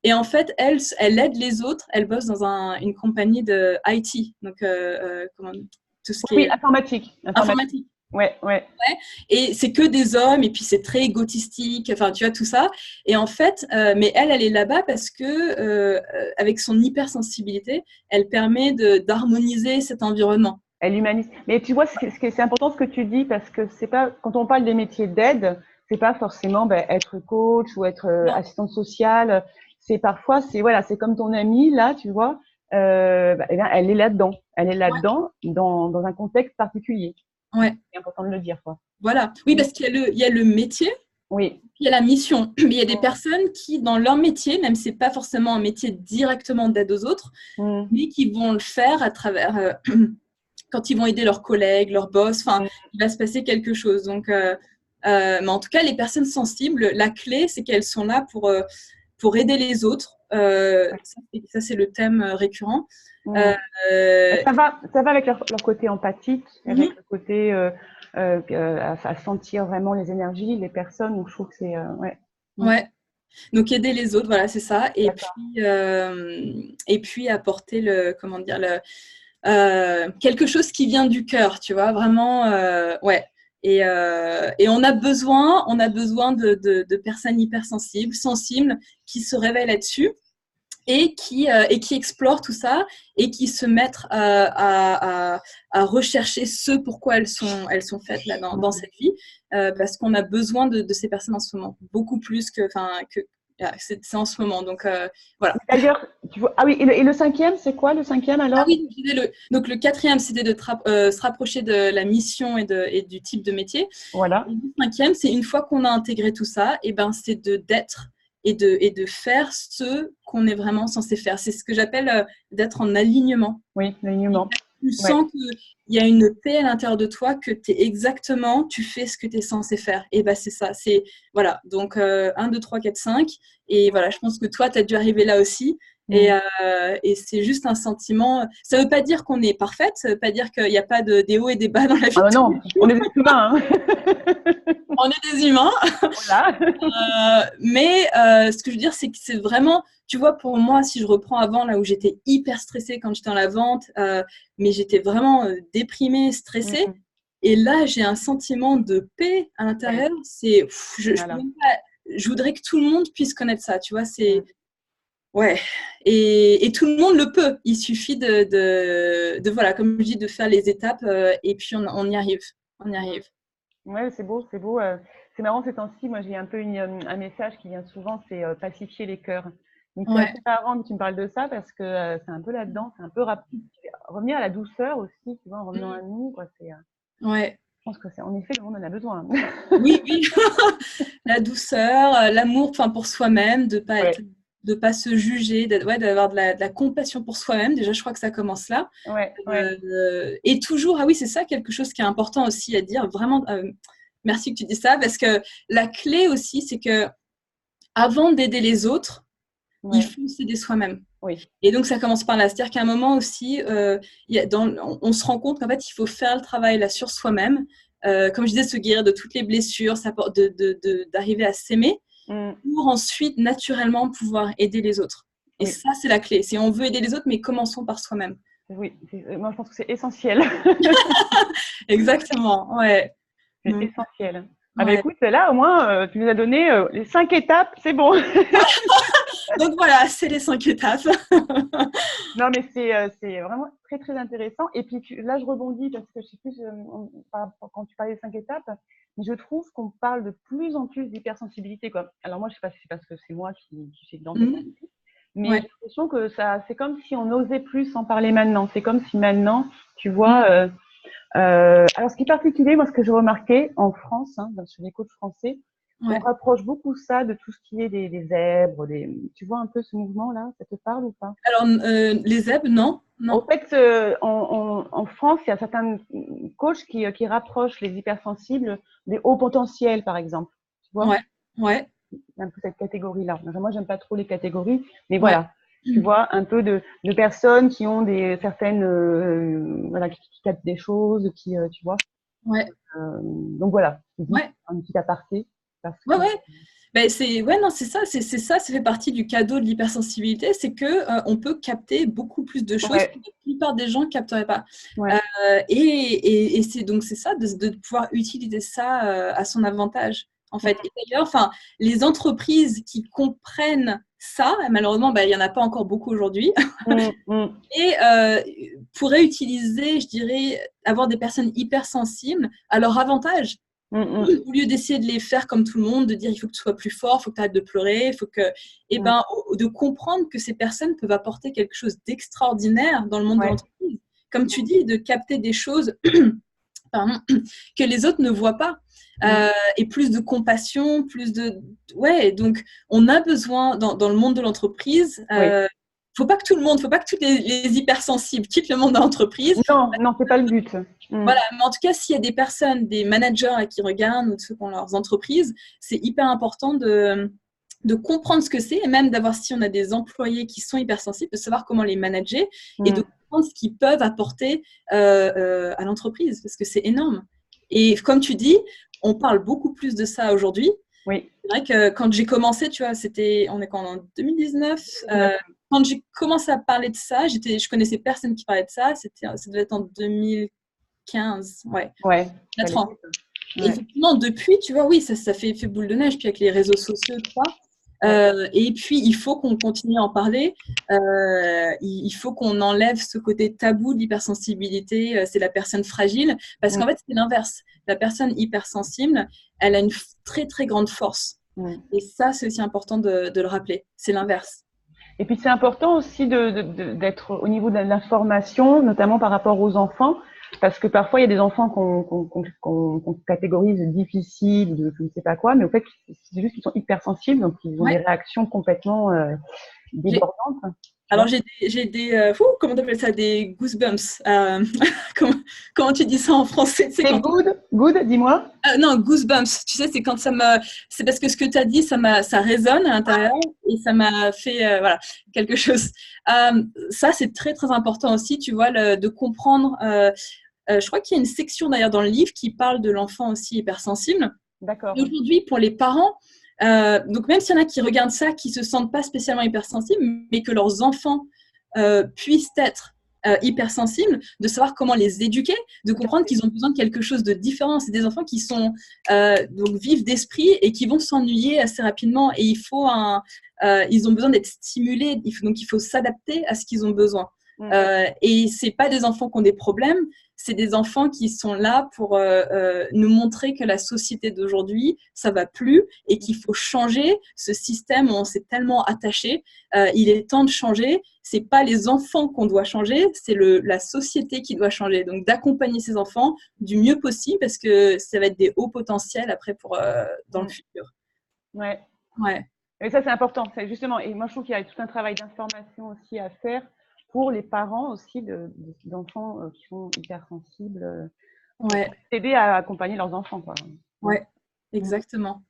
Et en fait, elle aide les autres. Elle bosse dans une compagnie de IT, donc tout ce qui est
informatique. Ouais.
Et c'est que des hommes, et puis c'est très égotistique, enfin, tu vois, tout ça. Et en fait, mais elle est là-bas parce que, avec son hypersensibilité, elle permet d'harmoniser cet environnement.
Elle humanise. Mais tu vois, c'est important ce que tu dis, parce que c'est pas, quand on parle des métiers d'aide, c'est pas forcément être coach ou être assistante sociale. C'est parfois, c'est comme ton amie, là, tu vois, elle est là-dedans. Elle est là-dedans dans un contexte particulier.
Ouais.
C'est important de le dire, quoi.
Voilà. Oui, parce qu'il y a le métier.
Oui.
Il y a la mission. Mais il y a des personnes qui, dans leur métier, même si c'est pas forcément un métier directement d'aide aux autres, mais qui vont le faire à travers quand ils vont aider leurs collègues, leurs boss. Enfin, il va se passer quelque chose. Donc Mais en tout cas, les personnes sensibles, la clé, c'est qu'elles sont là pour aider les autres. Ça, c'est le thème récurrent.
Ça va avec leur côté empathique, avec le côté à sentir vraiment les énergies, les personnes. Donc, je trouve que c'est
ouais. Donc aider les autres, voilà, c'est ça. Et puis apporter quelque chose qui vient du cœur, tu vois, vraiment, ouais. Et on a besoin de personnes hypersensibles, sensibles, qui se réveillent là-dessus et qui explorent tout ça et qui se mettent à rechercher ce pourquoi elles sont faites là dans cette vie, parce qu'on a besoin de ces personnes en ce moment, beaucoup plus que c'est en ce moment. Donc voilà.
D'ailleurs, tu vois, ah oui, et le cinquième, c'est quoi le cinquième alors?
Ah oui, donc le quatrième, c'était de se rapprocher de la mission et du type de métier.
Voilà.
Et le cinquième, c'est une fois qu'on a intégré tout ça, et ben c'est d'être et de faire ce qu'on est vraiment censé faire. C'est ce que j'appelle d'être en alignement.
Oui, l'alignement.
Tu sens qu'il y a une paix à l'intérieur de toi, que tu fais ce que tu es censé faire. Et ben c'est ça. Voilà. Donc 1, 2, 3, 4, 5. Et voilà, je pense que toi, tu as dû arriver là aussi. Et c'est juste un sentiment. Ça ne veut pas dire qu'on est parfaite, ça ne veut pas dire qu'il n'y a pas des hauts et des bas dans la vie.
Ah non, on est des humains. Hein.
On est des humains. Voilà. Mais ce que je veux dire, c'est que c'est vraiment, tu vois, pour moi, si je reprends avant, là où j'étais hyper stressée quand j'étais dans la vente, mais j'étais vraiment déprimée, stressée. Et là, j'ai un sentiment de paix à l'intérieur. C'est, je voudrais que tout le monde puisse connaître ça, tu vois, c'est. Ouais, et tout le monde le peut. Il suffit voilà, comme je dis, de faire les étapes et puis on y arrive. On y arrive.
Ouais, c'est beau, c'est beau. C'est marrant ces temps-ci. Moi, j'ai un peu un message qui vient souvent, c'est pacifier les cœurs. Donc, c'est assez marrant que tu me parles de ça parce que c'est un peu là-dedans, c'est un peu rapide. Revenir à la douceur aussi, tu vois, en revenant à nous, quoi.
Ouais.
Je pense que c'est en effet le monde en a besoin.
Oui, oui. La douceur, l'amour, enfin pour soi-même, de pas se juger, d'avoir de la compassion pour soi-même. Déjà, je crois que ça commence là. Et toujours, ah oui, c'est ça quelque chose qui est important aussi à dire. Vraiment, merci que tu dis ça, parce que la clé aussi, c'est que avant d'aider les autres, il faut s'aider soi-même.
Oui.
Et donc, ça commence par là. C'est-à-dire qu'à un moment aussi, on se rend compte qu'en fait, il faut faire le travail là sur soi-même. Comme je disais, se guérir de toutes les blessures, d'arriver à s'aimer pour ensuite, naturellement, pouvoir aider les autres. Et ça, c'est la clé. Si on veut aider les autres, mais commençons par soi-même.
Oui, moi, je pense que c'est essentiel.
Exactement, ouais.
C'est essentiel. Ah bah écoute, là, au moins, tu nous as donné les 5 étapes, c'est bon.
Donc voilà, c'est les 5 étapes.
Non, mais c'est vraiment très, très intéressant. Et puis là, je rebondis parce que je sais plus, quand tu parlais des 5 étapes, mais je trouve qu'on parle de plus en plus d'hypersensibilité, quoi. Alors moi, je sais pas si c'est parce que c'est moi qui suis dedans, mais j'ai l'impression que c'est comme si on osait plus en parler maintenant. C'est comme si maintenant, tu vois, alors ce qui est particulier, moi, ce que j'ai remarqué en France, sur les coachs français, on rapproche beaucoup ça de tout ce qui est des zèbres, tu vois un peu ce mouvement-là, ça te parle ou pas?
Alors, les zèbres, non.
En fait, en France, il y a certains coachs qui rapprochent les hypersensibles des hauts potentiels, par exemple. Tu vois?
Ouais.
Il y a un peu cette catégorie-là. Moi, j'aime pas trop les catégories, mais voilà. Tu vois, un peu de personnes qui ont certaines, voilà, qui captent des choses, tu vois. Donc voilà. Un petit aparté.
Ben non, c'est ça, c'est ça fait partie du cadeau de l'hypersensibilité, c'est que on peut capter beaucoup plus de choses que la plupart des gens ne capteraient pas. Et c'est ça, de pouvoir utiliser ça à son avantage. En fait. Et d'ailleurs, les entreprises qui comprennent ça, malheureusement, il n'y en a pas encore beaucoup aujourd'hui, et pourraient utiliser, je dirais, avoir des personnes hypersensibles à leur avantage. Au lieu d'essayer de les faire comme tout le monde, de dire il faut que tu sois plus fort, il faut que tu arrêtes de pleurer, il faut que. De comprendre que ces personnes peuvent apporter quelque chose d'extraordinaire dans le monde de l'entreprise. Comme tu dis, de capter des choses que les autres ne voient pas. Et plus de compassion, plus de. Ouais, donc on a besoin, dans le monde de l'entreprise, faut pas que tous les hypersensibles quittent le monde de l'entreprise.
Non, non, c'est pas le but.
Voilà, mais en tout cas, s'il y a des personnes, des managers là, qui regardent ou ceux qui ont leurs entreprises, c'est hyper important de comprendre ce que c'est et même d'avoir, si on a des employés qui sont hypersensibles, de savoir comment les manager et de comprendre ce qu'ils peuvent apporter à l'entreprise parce que c'est énorme. Et comme tu dis, on parle beaucoup plus de ça aujourd'hui.
Oui.
C'est vrai que quand j'ai commencé, tu vois, on est quand en 2019. Quand j'ai commencé à parler de ça, je connaissais personne qui parlait de ça. Ça devait être en 2015,
ouais
4 ans. Et effectivement, depuis, tu vois, oui, ça fait boule de neige, puis avec les réseaux sociaux, tout ça. Et puis, il faut qu'on continue à en parler. Il faut qu'on enlève ce côté tabou de l'hypersensibilité. C'est la personne fragile. Parce qu'en fait, c'est l'inverse. La personne hypersensible, elle a une très, très grande force. Et ça, c'est aussi important de le rappeler. C'est l'inverse.
Et puis, c'est important aussi d'être au niveau de l'information, notamment par rapport aux enfants. Parce que parfois, il y a des enfants qu'on catégorise difficiles, de je ne sais pas quoi, mais au fait, c'est juste qu'ils sont hypersensibles, donc ils ont des réactions complètement débordantes.
Alors, j'ai des comment t'appelles ça? Des goosebumps. Comment tu dis ça en français?
C'est good, dis-moi.
Non, goosebumps. Tu sais, c'est quand c'est parce que ce que tu as dit, ça résonne à l'intérieur et ça m'a fait voilà, quelque chose. Ça, c'est très, très important aussi, tu vois, de comprendre. Je crois qu'il y a une section d'ailleurs dans le livre qui parle de l'enfant aussi hypersensible.
D'accord.
Aujourd'hui, pour les parents, donc même s'il y en a qui regardent ça, qui se sentent pas spécialement hypersensibles, mais que leurs enfants puissent être hypersensibles, de savoir comment les éduquer, de comprendre qu'ils ont besoin de quelque chose de différent. C'est des enfants qui sont donc vifs d'esprit et qui vont s'ennuyer assez rapidement et ils ont besoin d'être stimulés, donc il faut s'adapter à ce qu'ils ont besoin. Et c'est pas des enfants qui ont des problèmes, c'est des enfants qui sont là pour nous montrer que la société d'aujourd'hui, ça va plus et qu'il faut changer ce système où on s'est tellement attaché. Il est temps de changer. C'est pas les enfants qu'on doit changer, c'est la société qui doit changer. Donc d'accompagner ces enfants du mieux possible parce que ça va être des hauts potentiels après dans le futur.
Ouais.
Ouais.
Et ça, c'est important. C'est justement, et moi, je trouve qu'il y a tout un travail d'information aussi à faire pour les parents aussi d'enfants qui sont hypersensibles.
Ouais.
Aider à accompagner leurs enfants, quoi.
Ouais, exactement.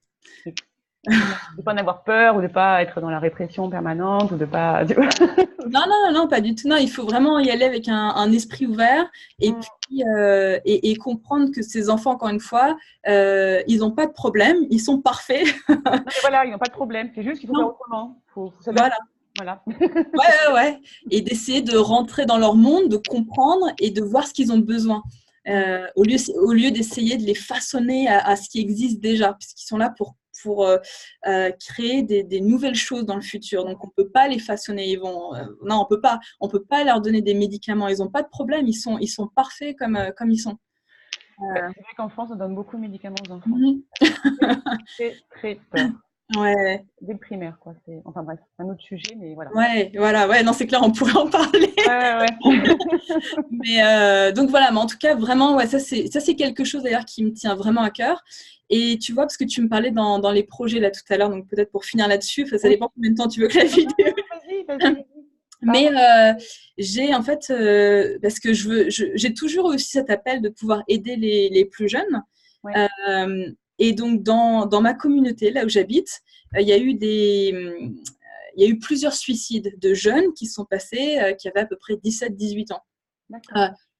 De pas en avoir peur ou de pas être dans la répression permanente ou de pas.
Non, pas du tout. Non, il faut vraiment y aller avec un esprit ouvert et puis et comprendre que ces enfants, encore une fois, ils n'ont pas de problème, ils sont parfaits.
Non, mais voilà, ils n'ont pas de problème. C'est juste qu'il faut faire autrement. Faut voilà.
Ouais. Et d'essayer de rentrer dans leur monde, de comprendre et de voir ce qu'ils ont besoin. Au lieu d'essayer de les façonner à ce qui existe déjà, puisqu'ils sont là pour créer des nouvelles choses dans le futur. Donc, on ne peut pas les façonner. Non, on peut pas leur donner des médicaments. Ils n'ont pas de problème. Ils sont parfaits comme ils sont.
C'est vrai qu'en France, on donne beaucoup de médicaments aux enfants. C'est très peur.
Ouais.
Dès le primaire, quoi. Enfin bref, c'est un autre sujet, mais voilà.
Ouais, non, c'est clair, on pourrait en parler.
Ouais.
Mais donc voilà, mais en tout cas, vraiment, ça c'est quelque chose d'ailleurs qui me tient vraiment à cœur. Et tu vois, parce que tu me parlais dans les projets là tout à l'heure, donc peut-être pour finir là-dessus, ça dépend combien de temps tu veux que la vidéo.
Vas-y.
Mais j'ai en fait, parce que j'ai toujours aussi cet appel de pouvoir aider les plus jeunes.
Ouais.
Et donc, dans ma communauté, là où j'habite, il y a eu plusieurs suicides de jeunes qui sont passés, qui avaient à peu près 17-18 ans.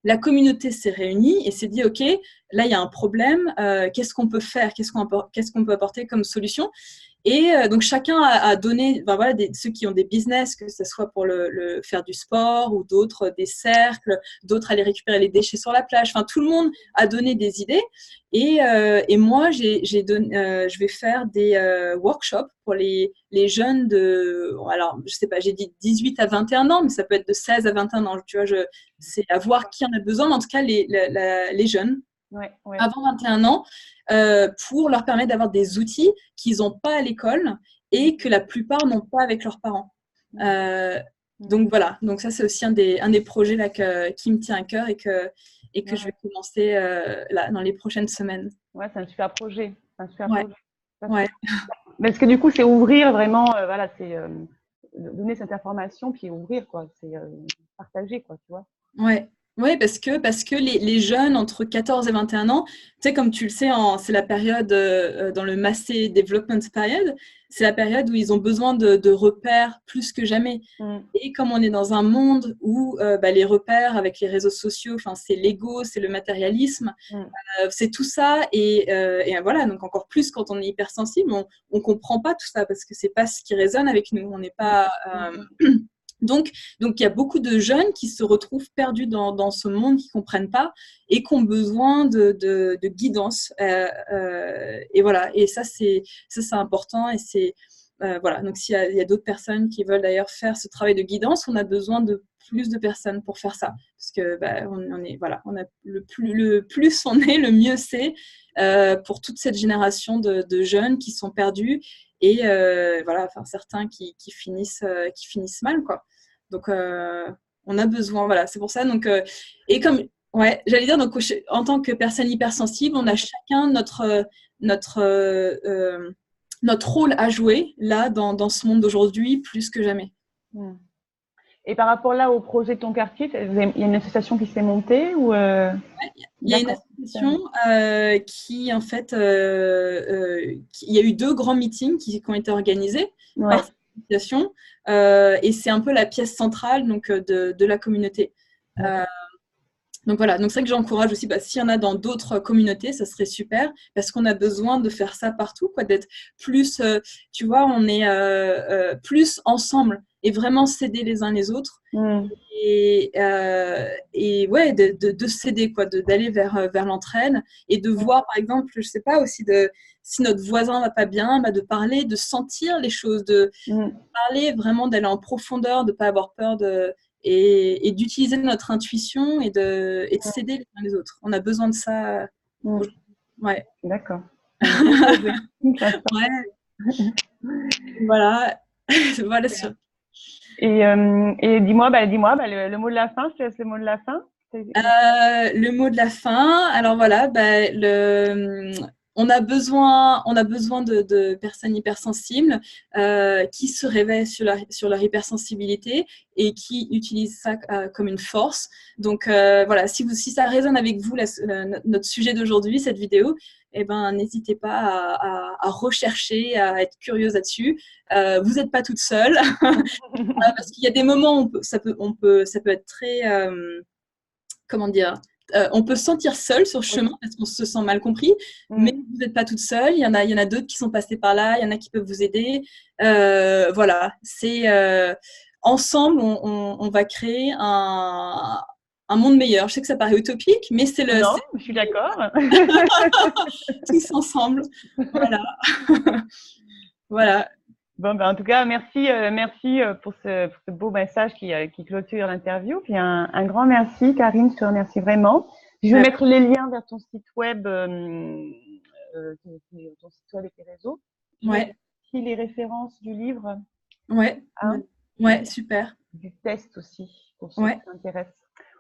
La communauté s'est réunie et s'est dit, OK, là, il y a un problème, qu'est-ce qu'on peut faire, qu'est-ce qu'on peut apporter comme solution? Et donc, chacun a donné, voilà, ceux qui ont des business, que ce soit pour le faire du sport ou d'autres, des cercles, d'autres aller récupérer les déchets sur la plage. Enfin, tout le monde a donné des idées. Et moi, je vais faire des workshops pour les jeunes alors, je sais pas, j'ai dit 18 à 21 ans, mais ça peut être de 16 à 21 ans. Tu vois, c'est à voir qui en a besoin, mais en tout cas, les jeunes. Avant 21 ans, pour leur permettre d'avoir des outils qu'ils n'ont pas à l'école et que la plupart n'ont pas avec leurs parents. Donc voilà, donc ça c'est aussi un des projets là qui me tient à cœur et que je vais commencer là dans les prochaines semaines.
Ouais, c'est un super projet.
Ouais.
Parce que du coup, c'est ouvrir vraiment, voilà, c'est donner cette information puis ouvrir, quoi. C'est partager, quoi, tu vois.
Ouais. Ouais, parce que les jeunes entre 14 et 21 ans, tu sais, comme tu le sais, c'est la période dans le Massey Development Period, c'est la période où ils ont besoin de repères plus que jamais. Et comme on est dans un monde où les repères avec les réseaux sociaux, c'est l'ego, c'est le matérialisme, c'est tout ça. Et voilà, donc encore plus quand on est hypersensible, on comprend pas tout ça parce que c'est pas ce qui résonne avec nous. On n'est pas... Donc, il y a beaucoup de jeunes qui se retrouvent perdus dans ce monde, qui ne comprennent pas et qui ont besoin de guidance. Et voilà, et ça, c'est important. Et c'est, voilà, donc s'il y a d'autres personnes qui veulent d'ailleurs faire ce travail de guidance, on a besoin de plus de personnes pour faire ça. Parce que on a le plus on est, le mieux c'est pour toute cette génération de jeunes qui sont perdus. Et voilà, certains qui finissent mal, quoi. Donc, on a besoin, voilà, c'est pour ça. Donc, et comme, ouais, j'allais dire, donc, en tant que personne hypersensible, on a chacun notre rôle à jouer, là, dans ce monde d'aujourd'hui, plus que jamais.
Et par rapport là au projet de ton quartier, il y a une association qui s'est montée ou
Il y a une association qui, en fait, il y a eu 2 grands meetings qui ont été organisés par cette association et c'est un peu la pièce centrale donc, de la communauté. Donc voilà, donc c'est vrai que j'encourage aussi, s'il y en a dans d'autres communautés, ça serait super, parce qu'on a besoin de faire ça partout, quoi, d'être plus, tu vois, on est plus ensemble et vraiment s'aider les uns les autres. Et ouais, de s'aider, quoi, d'aller vers l'entraide et de voir, par exemple, je sais pas, aussi si notre voisin va pas bien, de parler, de sentir les choses, de parler vraiment, d'aller en profondeur, de pas avoir peur et d'utiliser notre intuition et de s'aider les uns les autres. On a besoin de ça. Ouais.
D'accord.
Ouais. Voilà. Voilà.
Et dis-moi, le mot de la fin, je te laisse le mot de la fin.
Le mot de la fin, alors voilà, on a besoin de personnes hypersensibles qui se réveillent sur leur hypersensibilité et qui utilisent ça comme une force. Donc voilà, si ça résonne avec vous, notre sujet d'aujourd'hui, cette vidéo, n'hésitez pas à rechercher, à être curieuse là-dessus. Vous n'êtes pas toute seule parce qu'il y a des moments où ça peut être très... comment dire, on peut se sentir seul sur le chemin parce qu'on se sent mal compris, mais vous n'êtes pas toute seule. Il y en a d'autres qui sont passés par là, il y en a qui peuvent vous aider. Voilà, c'est ensemble, on va créer un monde meilleur. Je sais que ça paraît utopique, mais c'est le.
Non, je suis d'accord.
Tous ensemble. Voilà. Voilà.
Bon, en tout cas, merci pour ce beau message qui clôture l'interview. Puis un grand merci, Karine, je te remercie vraiment. Je vais mettre les liens vers ton site web, ton site web et tes réseaux.
Ouais.
Aussi les références du livre.
Ouais. Ouais, super.
Du test aussi, pour ceux qui s'intéressent.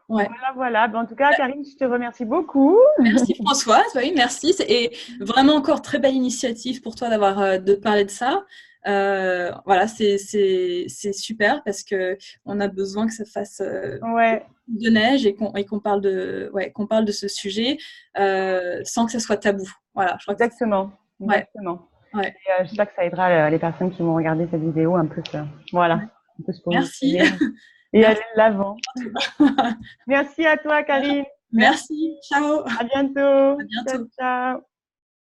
Ouais.
Voilà. En tout cas, Karine, je te remercie beaucoup.
Merci Françoise, oui, merci. Et vraiment encore très belle initiative pour toi de parler de ça. Voilà, c'est super parce que on a besoin que ça fasse de neige et qu'on parle de ce sujet sans que ça soit tabou. Voilà, je crois
exactement.
Ouais.
J'espère que ça aidera les personnes qui vont regarder cette vidéo un peu un peu se
Merci.
Et aller de l'avant. Merci à toi, Karine.
Merci. Ciao.
À bientôt.
À bientôt.
Ciao.